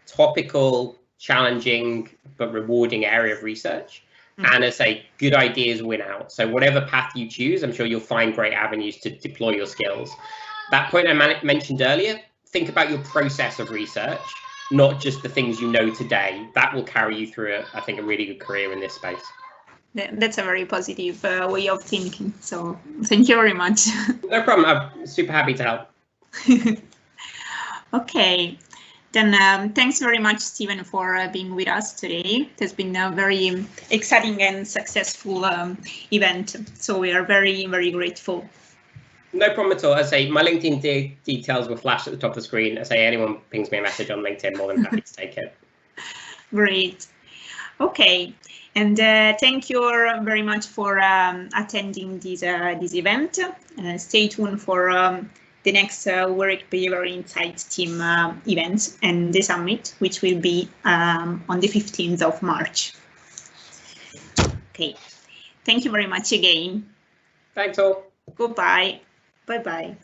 topical, challenging, but rewarding area of research. And as I say, good ideas win out. So whatever path you choose, I'm sure you'll find great avenues to deploy your skills. That point I mentioned earlier, think about your process of research, not just the things you know today. That will carry you through, I think, a really good career in this space. That's a very positive way of thinking. So thank you very much. No problem. I'm super happy to help. Okay. Then thanks very much, Stephen, for being with us today. It has been a very exciting and successful event. So we are very, very grateful. No problem at all. As I say, my LinkedIn details will flash at the top of the screen. As I say, anyone pings me a message on LinkedIn, more than happy to take it. Great. Okay. And thank you very much for attending this event. Stay tuned for the next Work Behavioural Insights team event and the summit, which will be on the 15th of March. Okay, thank you very much again. Thanks all. Goodbye. Bye-bye.